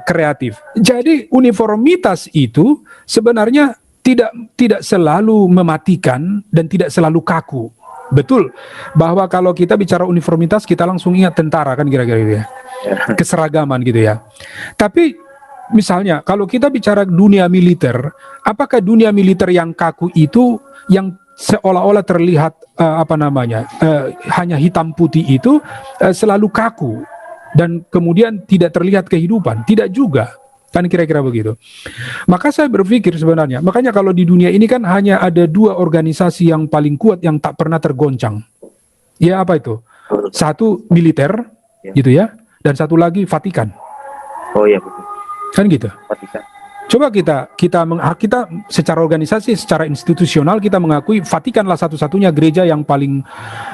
kreatif. Jadi uniformitas itu sebenarnya tidak selalu mematikan dan tidak selalu kaku. Betul bahwa kalau kita bicara uniformitas kita langsung ingat tentara kan kira-kira gitu ya. Keseragaman gitu ya. Tapi misalnya kalau kita bicara dunia militer, apakah dunia militer yang kaku itu, yang seolah-olah terlihat hanya hitam putih itu selalu kaku dan kemudian tidak terlihat kehidupan? Tidak juga. Kan kira-kira begitu. Maka saya berpikir sebenarnya, makanya kalau di dunia ini kan hanya ada dua organisasi yang paling kuat yang tak pernah tergoncang. Ya apa itu? Satu militer gitu ya, dan satu lagi Vatikan. Oh iya betul. Kan gitu. Vatikan. Coba kita secara organisasi, secara institusional kita mengakui Vatikanlah satu-satunya gereja yang paling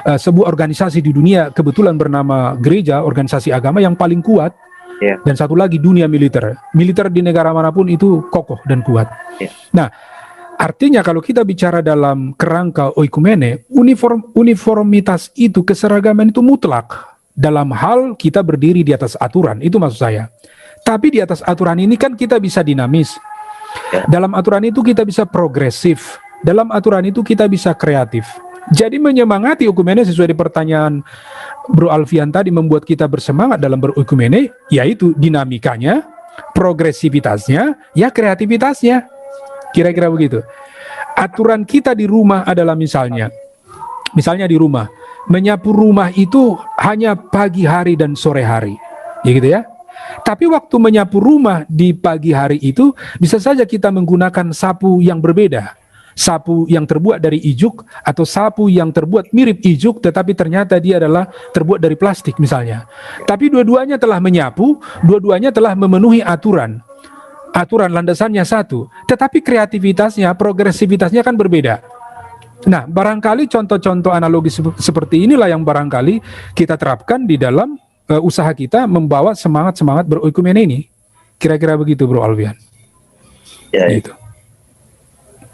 sebuah organisasi di dunia kebetulan bernama gereja, organisasi agama yang paling kuat. Dan satu lagi dunia militer. Militer di negara manapun itu kokoh dan kuat. Nah, Artinya kalau kita bicara dalam kerangka oikumene, uniformitas itu, keseragaman itu mutlak dalam hal kita berdiri di atas aturan, itu maksud saya. Tapi di atas aturan ini kan kita bisa dinamis. Dalam aturan itu kita bisa progresif. Dalam aturan itu kita bisa kreatif. Jadi menyemangati oikumene sesuai di pertanyaan Bro Alfian tadi membuat kita bersemangat dalam beroikumene, yaitu dinamikanya, progresivitasnya, ya kreativitasnya. Kira-kira begitu. Aturan kita di rumah adalah misalnya di rumah, menyapu rumah itu hanya pagi hari dan sore hari, ya gitu ya. Tapi waktu menyapu rumah di pagi hari itu bisa saja kita menggunakan sapu yang berbeda, sapu yang terbuat dari ijuk atau sapu yang terbuat mirip ijuk, tetapi ternyata dia adalah terbuat dari plastik misalnya. Tapi dua-duanya telah menyapu, dua-duanya telah memenuhi aturan landasannya satu, tetapi kreativitasnya, progresivitasnya kan berbeda. Nah, barangkali contoh-contoh analogi seperti inilah yang barangkali kita terapkan di dalam usaha kita membawa semangat-semangat beroikumene ini. Kira-kira begitu, Bro Alfian. Ya, gitu.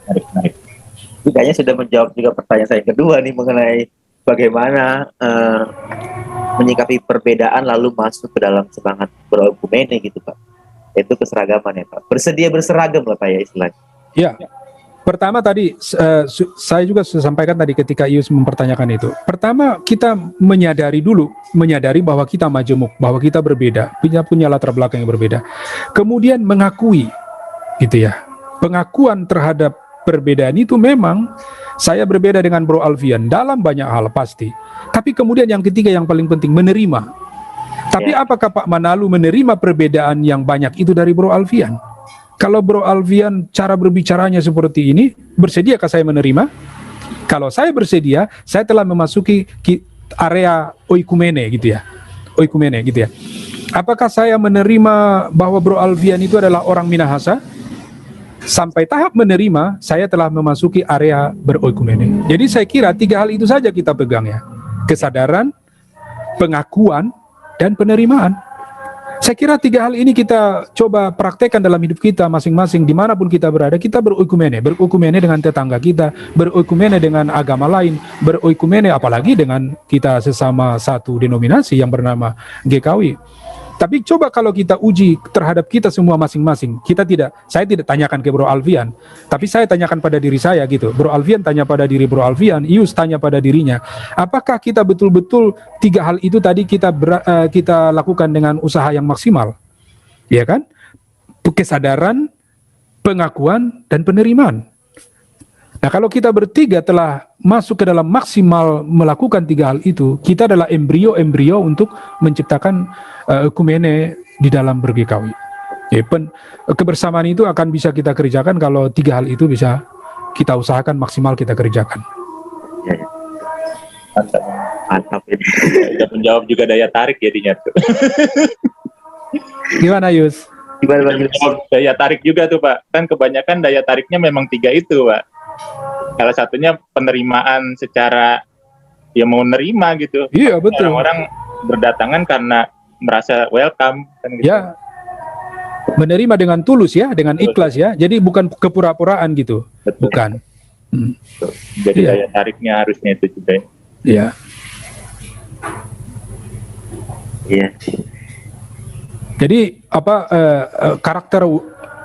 Menarik. Itu kayaknya sudah menjawab juga pertanyaan saya yang kedua nih mengenai bagaimana menyikapi perbedaan lalu masuk ke dalam semangat beroikumene gitu, Pak. Itu keseragaman ya, Pak. Bersedia berseragam lah, Pak, ya istilahnya. Ya. Pertama tadi saya juga sudah sampaikan tadi ketika Ius mempertanyakan itu. Pertama kita menyadari bahwa kita majemuk, bahwa kita berbeda, punya latar belakang yang berbeda. Kemudian mengakui, gitu ya. Pengakuan terhadap perbedaan itu memang saya berbeda dengan Bro Alfian dalam banyak hal pasti. Tapi kemudian yang ketiga yang paling penting, menerima. Tapi apakah Pak Manalu menerima perbedaan yang banyak itu dari Bro Alfian? Kalau Bro Alfian cara berbicaranya seperti ini, bersediakah saya menerima? Kalau saya bersedia, saya telah memasuki area oikumene gitu ya. Oikumene gitu ya. Apakah saya menerima bahwa Bro Alfian itu adalah orang Minahasa? Sampai tahap menerima, saya telah memasuki area beroikumene. Jadi saya kira 3 hal itu saja kita pegang ya. Kesadaran, pengakuan, dan penerimaan. Saya kira 3 hal ini kita coba praktekkan dalam hidup kita masing-masing dimanapun kita berada. Kita beroikumene dengan tetangga kita, beroikumene dengan agama lain, beroikumene apalagi dengan kita sesama satu denominasi yang bernama GKW. Tapi coba kalau kita uji terhadap kita semua masing-masing, saya tidak tanyakan ke Bro Alfian, tapi saya tanyakan pada diri saya gitu. Bro Alfian tanya pada diri Bro Alfian, Ius tanya pada dirinya. Apakah kita betul-betul 3 hal itu tadi kita lakukan dengan usaha yang maksimal? Ya kan? Kesadaran, pengakuan, dan penerimaan. Nah, kalau kita bertiga telah masuk ke dalam maksimal melakukan 3 hal itu, kita adalah embrio untuk menciptakan oikumene di dalam ber-GKW. Ya, kebersamaan itu akan bisa kita kerjakan kalau 3 hal itu bisa kita usahakan maksimal kita kerjakan. Ya. Mantap ini. Sudah menjawab juga daya tarik jadinya tuh. Gimana Yus? Gimana Bang Yus? Daya tarik juga tuh Pak. Kan kebanyakan daya tariknya memang 3 itu Pak. Salah satunya penerimaan secara ya mau nerima gitu. Iya betul. Orang-orang berdatangan karena merasa welcome kan gitu. Ya. Menerima dengan tulus ya, dengan ikhlas ya. Jadi bukan kepura-puraan gitu. Betul. Bukan. Jadi Iya. daya tariknya harusnya itu juga. Iya. Iya. Jadi karakter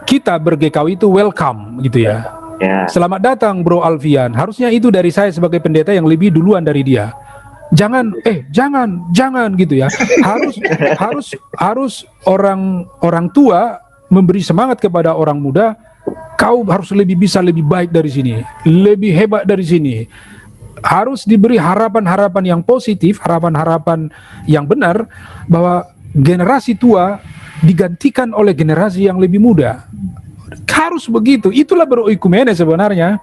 kita ber-GKW itu welcome gitu ya. Ya. Selamat datang Bro Alfian. Harusnya itu dari saya sebagai pendeta yang lebih duluan dari dia. Jangan gitu ya. Harus orang tua memberi semangat kepada orang muda. Kau harus lebih baik dari sini, lebih hebat dari sini. Harus diberi harapan-harapan yang positif, harapan-harapan yang benar bahwa generasi tua digantikan oleh generasi yang lebih muda. Harus begitu. Itulah beroikumene sebenarnya.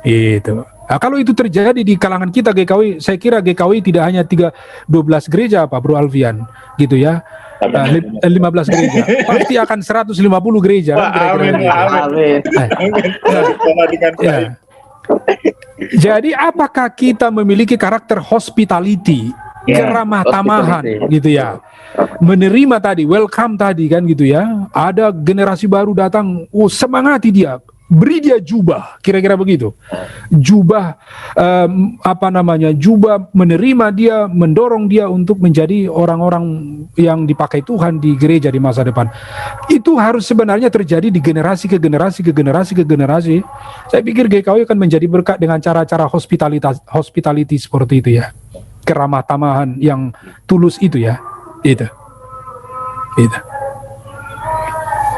Itu. Nah, kalau itu terjadi di kalangan kita GKW, saya kira GKW tidak hanya 12 gereja Pak Bro Alfian, gitu ya. 15 gereja. Pasti akan 150 gereja. Wah, amin. Ya. Jadi apakah kita memiliki karakter hospitality, keramah tamahan, gitu ya? Menerima tadi, welcome tadi kan gitu ya. Ada generasi baru datang, semangati dia, beri dia jubah, kira-kira begitu. Jubah jubah menerima dia, mendorong dia untuk menjadi orang-orang yang dipakai Tuhan di gereja di masa depan. Itu harus sebenarnya terjadi di generasi ke generasi ke generasi ke generasi. Saya pikir GKW akan menjadi berkat dengan cara-cara hospitality seperti itu ya. Keramah tamahan yang tulus itu ya. Itu.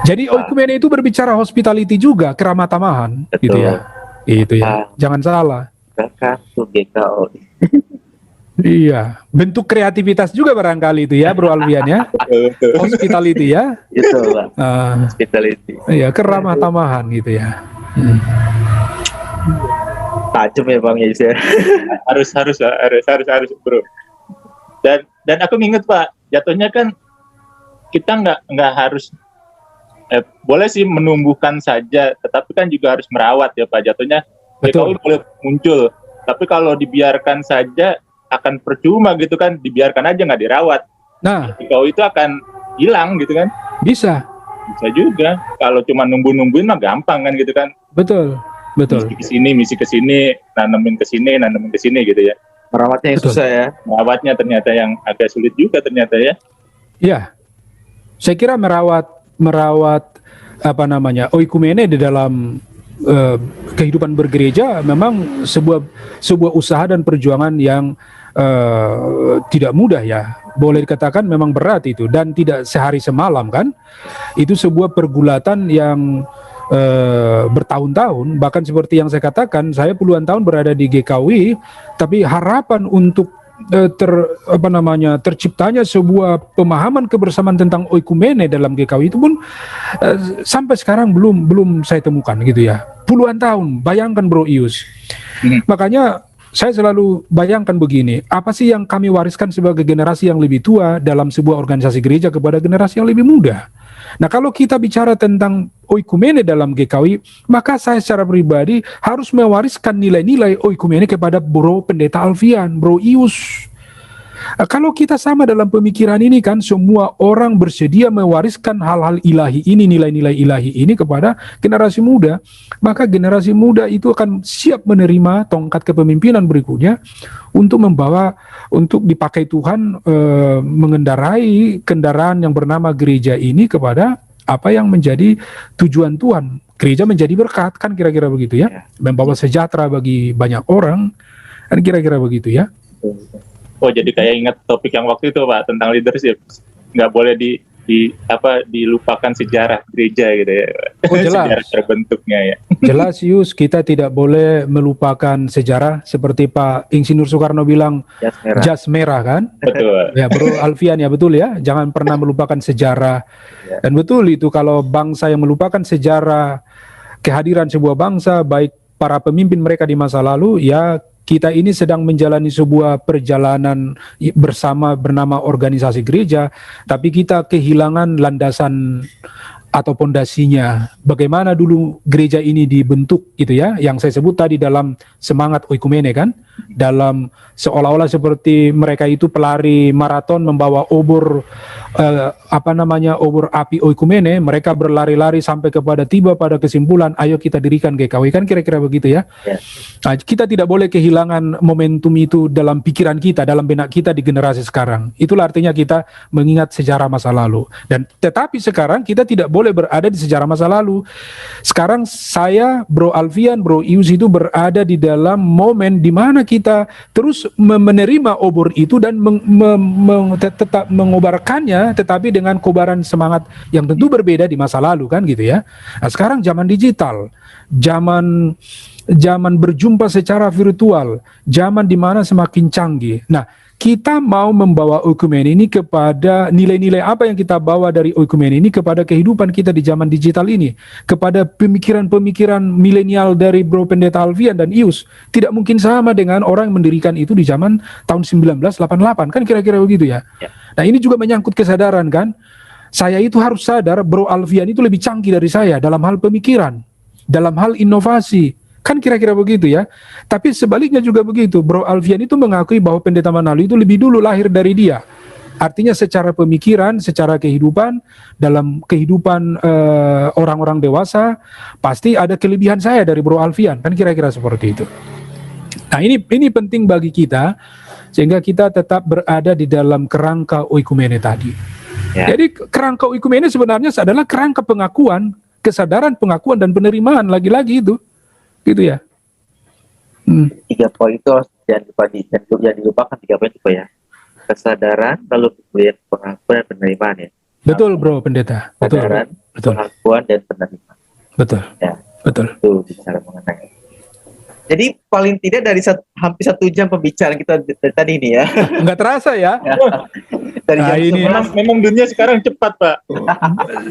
Jadi oikumene itu berbicara hospitality juga, keramah tamahan, gitu ya. Itu ya. Jangan salah. Kartu GKO. Iya, bentuk kreativitas juga barangkali itu ya, Bro Alfian ya. Hospitality ya. Itu, Pak. Hospitality. Iya, keramah tamahan gitu ya. Tajam ya Bang Yes ya. harus Bro. Dan aku ingat Pak, jatuhnya kan kita nggak harus boleh sih menumbuhkan saja, tetapi kan juga harus merawat ya Pak. Jatuhnya GKW boleh muncul, tapi kalau dibiarkan saja akan percuma gitu kan, dibiarkan aja nggak dirawat. Nah, GKW itu akan hilang gitu kan. Bisa juga. Kalau cuma nungguin mah gampang kan gitu kan. Betul. Misi ke sini, nanemin ke sini gitu ya. Merawatnya yang susah ya. Merawatnya ternyata yang agak sulit juga ternyata ya. Iya. Saya kira merawat oikumene di dalam kehidupan bergereja memang sebuah usaha dan perjuangan yang tidak mudah ya. Boleh dikatakan memang berat itu, dan tidak sehari semalam kan. Itu sebuah pergulatan yang bertahun-tahun, bahkan seperti yang saya katakan, saya puluhan tahun berada di GKW, tapi harapan untuk terciptanya sebuah pemahaman kebersamaan tentang oikumene dalam GKW itu pun sampai sekarang belum saya temukan gitu ya. Puluhan tahun, bayangkan Bro Ius. Makanya saya selalu bayangkan begini, apa sih yang kami wariskan sebagai generasi yang lebih tua dalam sebuah organisasi gereja kepada generasi yang lebih muda? Nah, kalau kita bicara tentang oikumene dalam GKW, maka saya secara pribadi harus mewariskan nilai-nilai oikumene kepada Bro Pendeta Alfian, Bro Ius. Kalau kita sama dalam pemikiran ini kan, semua orang bersedia mewariskan hal-hal ilahi ini, nilai-nilai ilahi ini kepada generasi muda, maka generasi muda itu akan siap menerima tongkat kepemimpinan berikutnya untuk dipakai Tuhan mengendarai kendaraan yang bernama gereja ini kepada apa yang menjadi tujuan Tuhan. Gereja menjadi berkat, kan kira-kira begitu ya. Membawa sejahtera bagi banyak orang, kan kira-kira begitu ya. Oh, jadi kayak ingat topik yang waktu itu Pak tentang leadership. Nggak boleh dilupakan sejarah gereja gitu ya. Oh, jelas. Sejarah terbentuknya ya. Jelas Yus, kita tidak boleh melupakan sejarah seperti Pak Insinyur Soekarno bilang jas merah kan? Betul. Ya Bro Alfian ya betul ya, jangan pernah melupakan sejarah. Dan betul itu, kalau bangsa yang melupakan sejarah kehadiran sebuah bangsa, baik para pemimpin mereka di masa lalu, ya kita ini sedang menjalani sebuah perjalanan bersama bernama organisasi gereja, tapi kita kehilangan landasan atau pondasinya. Bagaimana dulu gereja ini dibentuk gitu ya, yang saya sebut tadi dalam semangat oikumene kan, dalam seolah-olah seperti mereka itu pelari maraton membawa obor obor api oikumene, mereka berlari-lari sampai tiba pada kesimpulan ayo kita dirikan GKW, kan kira-kira begitu ya. Nah, kita tidak boleh kehilangan momentum itu dalam pikiran kita, dalam benak kita di generasi sekarang. Itulah artinya kita mengingat sejarah masa lalu. Dan tetapi sekarang kita tidak boleh berada di sejarah masa lalu. Sekarang saya, Bro Alfian, Bro Ius itu berada di dalam momen di mana kita terus menerima obor itu dan tetap mengobarkannya, tetapi dengan kobaran semangat yang tentu berbeda di masa lalu kan gitu ya. Nah, sekarang zaman digital, zaman berjumpa secara virtual, zaman di mana semakin canggih. Nah, kita mau membawa oikumene ini kepada nilai-nilai apa yang kita bawa dari oikumene ini kepada kehidupan kita di zaman digital ini, kepada pemikiran-pemikiran milenial dari Bro Pendeta Alfian dan Ius. Tidak mungkin sama dengan orang yang mendirikan itu di zaman tahun 1988, kan kira-kira begitu ya. Nah, ini juga menyangkut kesadaran kan. Saya itu harus sadar Bro Alfian itu lebih canggih dari saya dalam hal pemikiran, dalam hal inovasi. Kan kira-kira begitu ya. Tapi sebaliknya juga begitu. Bro Alfian itu mengakui bahwa Pendeta Manalo itu lebih dulu lahir dari dia. Artinya secara pemikiran, secara kehidupan, dalam kehidupan orang-orang dewasa, pasti ada kelebihan saya dari Bro Alfian, kan kira-kira seperti itu. Nah ini penting bagi kita, sehingga kita tetap berada di dalam kerangka oikumene tadi. Ya. Jadi kerangka oikumene sebenarnya adalah kerangka pengakuan, kesadaran pengakuan dan penerimaan, lagi-lagi itu, gitu ya. 3 poin itu harus jangan dilupakan 3 poin itu Pak ya. Kesadaran, lalu kemudian pengakuan dan penerimaan ya. Betul Bro Pendeta. Betul. Kesadaran, Betul. pengakuan dan penerimaan. Betul. Ya. Betul. Itu bicara mengenai. Jadi paling tidak dari hampir 1 jam pembicaraan kita tadi ini ya. Nggak terasa ya. Dari Nah, jam ini 11. Memang dunia sekarang cepat, Pak.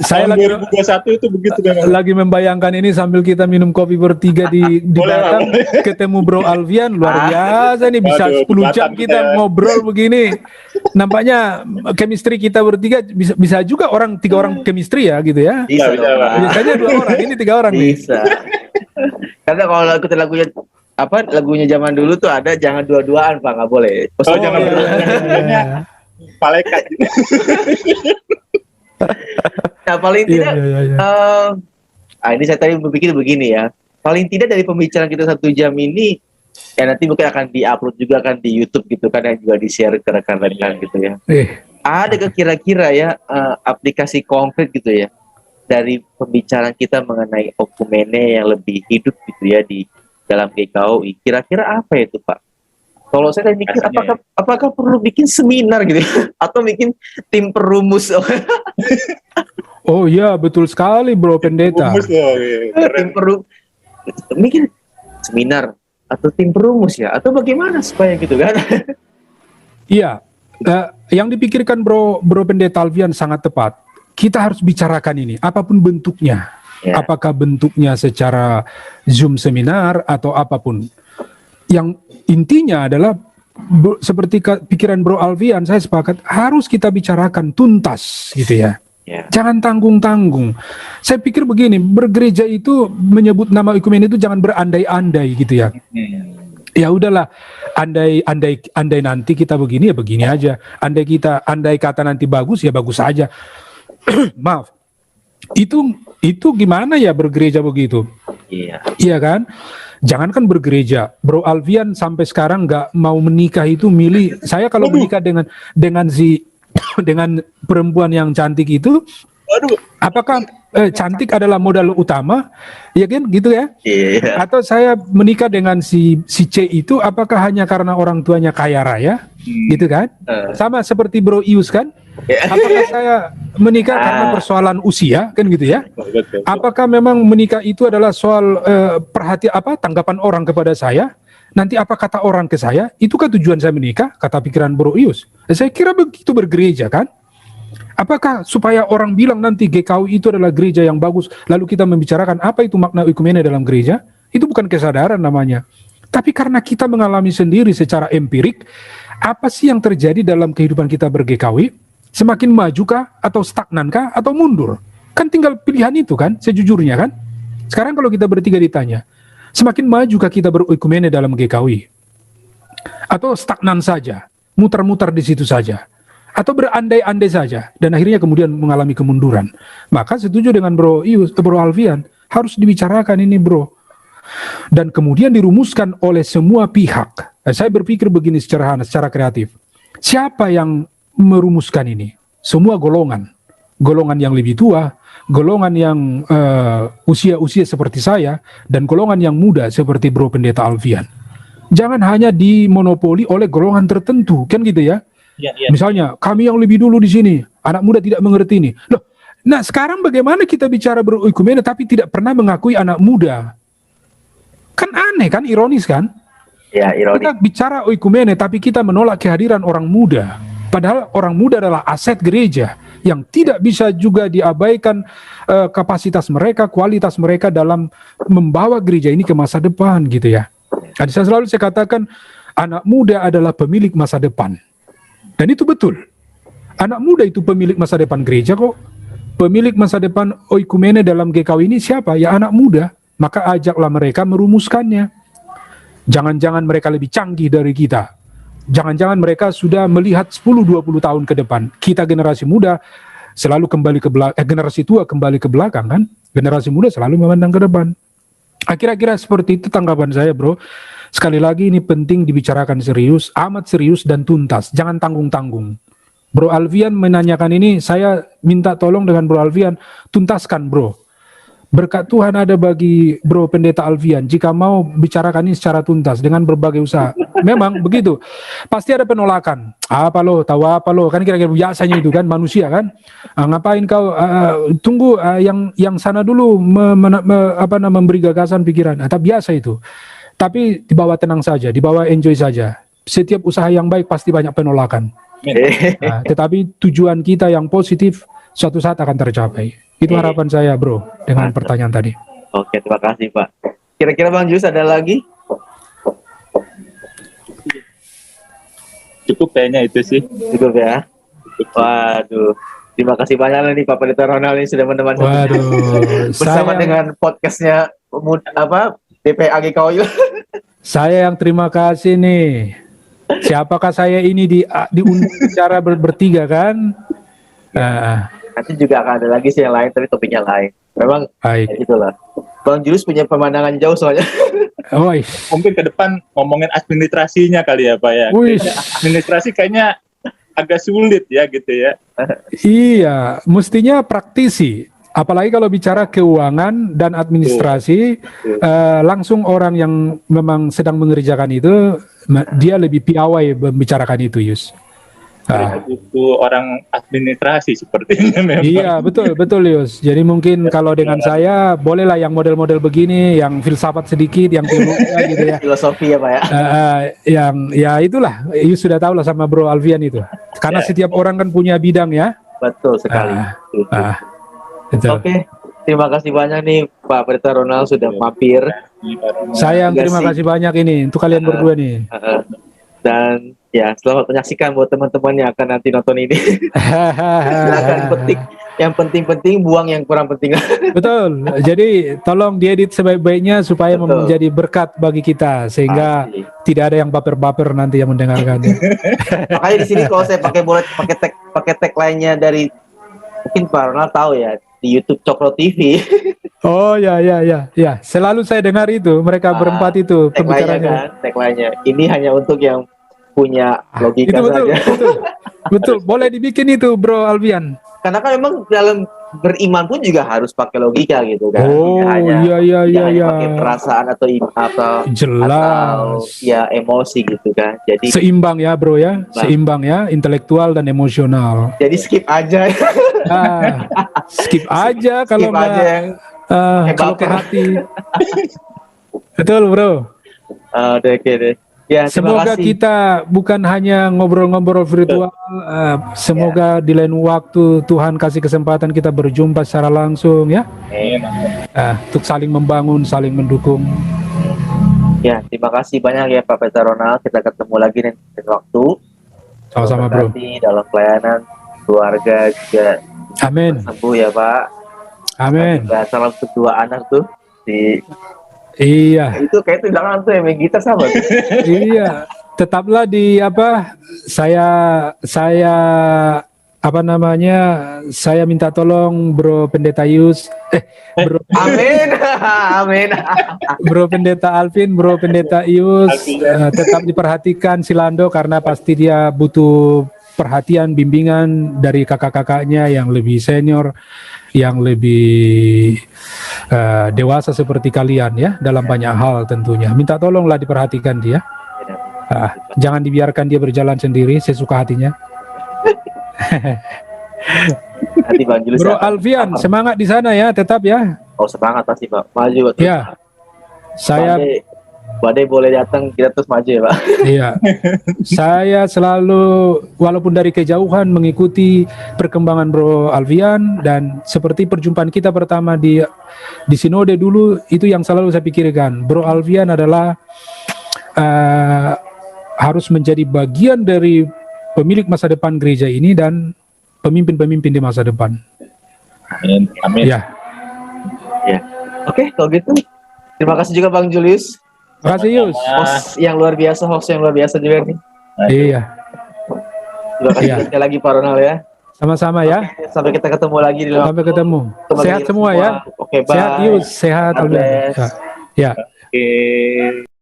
Saya Tahun lagi 2021 itu begitu memang. lagi membayangkan ini sambil kita minum kopi bertiga di Boleh, Batam, Pak. ketemu Bro Alfian, luar biasa nih, bisa Waduh, 10 di jam Batam kita kita. ngobrol begini. Nampaknya chemistry kita bertiga bisa juga 3 orang chemistry ya gitu ya. Bisa, dong, Pak. Biasanya 2 orang, ini 3 orang nih. Bisa. Karena kalau lagunya zaman dulu tuh ada jangan dua-duaan Pak, nggak boleh. Oh, jangan iya, dua-duaan. iya. Palekat. Nah paling Iya, tidak, iya, iya. ini saya tadi berpikir begini ya. Paling tidak dari pembicaraan kita 1 jam ini, ya nanti mungkin akan diupload juga kan di YouTube gitu kan, yang juga di-share ke rekan-rekan gitu ya. Ada kira-kira ya aplikasi konkret gitu ya dari pembicaraan kita mengenai okumene yang lebih hidup gitu ya di dalam GKUI. Kira-kira apa itu Pak? Kalau saya tadi mikir apakah perlu bikin seminar gitu ya? Atau bikin tim perumus? Oh iya, betul sekali Bro Pendeta. Rumus loh. Tim perumus mikir seminar atau tim perumus ya? Atau bagaimana supaya gitu kan? Iya, yang dipikirkan Bro Pendeta Alfian sangat tepat. Kita harus bicarakan ini, apapun bentuknya. Ya. Apakah bentuknya secara Zoom seminar atau apapun. Yang intinya adalah seperti pikiran Bro Alfian, saya sepakat harus kita bicarakan tuntas gitu ya. Ya. Jangan tanggung-tanggung. Saya pikir begini, bergereja itu menyebut nama ekumen itu jangan berandai-andai gitu ya. Ya udahlah, andai nanti kita begini ya begini aja. Andai kata nanti bagus ya bagus aja. Maaf. Itu gimana ya bergereja begitu? Iya. Iya kan? Jangankan bergereja, Bro Alfian sampai sekarang nggak mau menikah itu milih. Saya kalau menikah dengan perempuan yang cantik itu, apakah cantik adalah modal utama? Ya kan, gitu ya? Iya. Atau saya menikah dengan si C itu, apakah hanya karena orang tuanya kaya raya, gitu kan? Sama seperti Bro Ius kan? Apakah saya menikah karena persoalan usia, kan gitu ya? Apakah memang menikah itu adalah soal tanggapan orang kepada saya? Nanti apa kata orang ke saya? Itu kan tujuan saya menikah, kata pikiran Bro Ius. Saya kira begitu bergereja kan? Apakah supaya orang bilang nanti GKUI itu adalah gereja yang bagus, lalu kita membicarakan apa itu makna oikumene dalam gereja? Itu bukan kesadaran namanya. Tapi karena kita mengalami sendiri secara empirik, apa sih yang terjadi dalam kehidupan kita ber-GKUI? Semakin majukah atau stagnankah atau mundur? Kan tinggal pilihan itu kan, sejujurnya kan. Sekarang kalau kita bertiga ditanya, semakin majukah kita beroikumene dalam GKUI? Atau stagnan saja, muter-muter di situ saja? Atau berandai-andai saja, dan akhirnya kemudian mengalami kemunduran? Maka setuju dengan Bro Alfian, harus dibicarakan ini Bro. Dan kemudian dirumuskan oleh semua pihak. Saya berpikir begini secara kreatif. Siapa yang merumuskan ini? Semua golongan yang lebih tua, golongan yang usia-usia seperti saya, dan golongan yang muda seperti Bro Pendeta Alfian. Jangan hanya dimonopoli oleh golongan tertentu, kan gitu ya? Ya. Misalnya kami yang lebih dulu di sini, anak muda tidak mengerti ini. Loh, nah sekarang bagaimana kita bicara beroikumene tapi tidak pernah mengakui anak muda? Kan aneh kan, ironis kan? Ya, ironis. Kita bicara oikumene tapi kita menolak kehadiran orang muda. Padahal orang muda adalah aset gereja yang tidak bisa juga diabaikan kapasitas mereka, kualitas mereka dalam membawa gereja ini ke masa depan gitu ya. Jadi saya katakan anak muda adalah pemilik masa depan. Dan itu betul. Anak muda itu pemilik masa depan gereja kok. Pemilik masa depan oikumene dalam GKUI ini siapa? Ya anak muda. Maka ajaklah mereka merumuskannya. Jangan-jangan mereka lebih canggih dari kita. Jangan-jangan mereka sudah melihat 10-20 tahun ke depan. Kita generasi muda selalu kembali ke belakang, generasi tua kembali ke belakang kan? Generasi muda selalu memandang ke depan. Kira-kira seperti itu tanggapan saya, bro. Sekali lagi ini penting dibicarakan serius, amat serius dan tuntas. Jangan tanggung-tanggung. Bro Alfian menanyakan ini, saya minta tolong dengan Bro Alfian, tuntaskan, bro. Berkat Tuhan ada bagi Bro Pendeta Alfian jika mau bicarakan ini secara tuntas dengan berbagai usaha. Memang begitu. Pasti ada penolakan. Apa lo, tahu apa lo? Kan kira-kira biasanya itu kan manusia kan. Ngapain kau tunggu yang sana dulu memberi gagasan pikiran. Tapi biasa itu. Tapi dibawa tenang saja, dibawa enjoy saja. Setiap usaha yang baik pasti banyak penolakan. Tetapi tujuan kita yang positif suatu saat akan tercapai. Itu harapan saya, bro, dengan pertanyaan tadi. Oke, terima kasih, Pak. Kira-kira Bang Julius ada lagi? Cukup kayaknya itu sih. Cukup ya. Waduh, terima kasih banyak nih Pak Pendeta Ronald ini sudah menemani bersama dengan podcastnya DPAG Kauil. Saya yang terima kasih nih. Siapakah saya ini diundang secara bertiga kan? Nanti juga akan ada lagi sih yang lain, tapi topiknya lain. Memang kayak gitulah. Bang Julius punya pemandangan jauh soalnya. Mungkin ke depan ngomongin administrasinya kali ya, Pak ya. Administrasi kayaknya agak sulit ya gitu ya. Iya, mestinya praktisi. Apalagi kalau bicara keuangan dan administrasi, langsung orang yang memang sedang mengerjakan itu, dia lebih piawai membicarakan itu, Yus. Itu orang administrasi sepertinya memang. Iya, betul Yus. Jadi mungkin kalau dengan saya, bolehlah yang model-model begini, yang filsafat sedikit, yang teologi gitu ya. Filosofi ya Pak ya. Ya itulah, Yus sudah tahu lah sama Bro Alfian itu. Karena setiap orang kan punya bidang ya. Betul sekali. Oke, terima kasih banyak nih Pak Pendeta Ronald sudah mampir. Saya yang terima kasih banyak ini untuk kalian berdua nih. Dan ya selamat menyaksikan buat teman-teman yang akan nanti nonton ini. Silakan petik yang penting-penting, buang yang kurang penting. Betul. Jadi tolong diedit sebaik-baiknya supaya menjadi berkat bagi kita sehingga tidak ada yang baper-baper nanti yang mendengarkannya. Makanya di sini kalau saya pakai tag lainnya dari mungkin Pak Ronald tahu ya di YouTube Cokro TV. Oh ya. Selalu saya dengar itu mereka berempat itu pembicaranya. Tagline-nya. Ini hanya untuk yang punya logika itu saja. Betul. Boleh dibikin itu, Bro Alfian. Karena kan memang dalam beriman pun juga harus pakai logika gitu kan. Iya. Pakai perasaan atau jelas. Atau ya emosi gitu kan. Jadi seimbang ya, Bro ya. Seimbang ya, intelektual dan emosional. Jadi skip aja. Skip aja kalau kalau ke hati. Betul, Bro. Oke deh. Ya, semoga kita bukan hanya ngobrol-ngobrol virtual, semoga di lain waktu Tuhan kasih kesempatan kita berjumpa secara langsung ya. Untuk saling membangun, saling mendukung. Ya, terima kasih banyak ya Pak Pendeta Ronald. Kita ketemu lagi di waktu. Sama-sama, Bro. Dalam pelayanan keluarga juga. Amin. Sembuh ya Pak. Amin. Salam untuk dua anak tuh Iya. Itu kayak itu jangan tuh yang main gitar sama. Iya. Tetaplah saya minta tolong Bro Pendeta Yus. Amin. Bro Pendeta Alvin, Bro Pendeta Yus, tetap diperhatikan Silando karena pasti dia butuh perhatian, bimbingan dari kakak-kakaknya yang lebih senior, yang lebih dewasa seperti kalian ya dalam banyak hal tentunya. Minta tolonglah diperhatikan dia. Jangan dibiarkan dia berjalan sendiri sesuka hatinya. Bro Alfian, semangat di sana ya, tetap ya. Oh semangat pasti Pak, maju. Ya, saya. Badai boleh datang, kita terus maju ya Pak. Iya, saya selalu walaupun dari kejauhan mengikuti perkembangan Bro Alfian, dan seperti perjumpaan kita pertama di sinode dulu, itu yang selalu saya pikirkan. Bro Alfian adalah harus menjadi bagian dari pemilik masa depan gereja ini dan pemimpin-pemimpin di masa depan. Amin. Ya. Oke, kalau gitu terima kasih juga Bang Julius. Terima kasih Yus. Host yang luar biasa juga nih. Iya, Terima kasih Iya. sekali lagi Pak Ronald ya. sama-sama ya. Oke, sampai kita ketemu lagi di lapangan. Sampai ketemu. Teman-teman Sehat semua ya. Oke, bye. Sehat, yuk, sehat. God bless. Ya. Ya. Oke.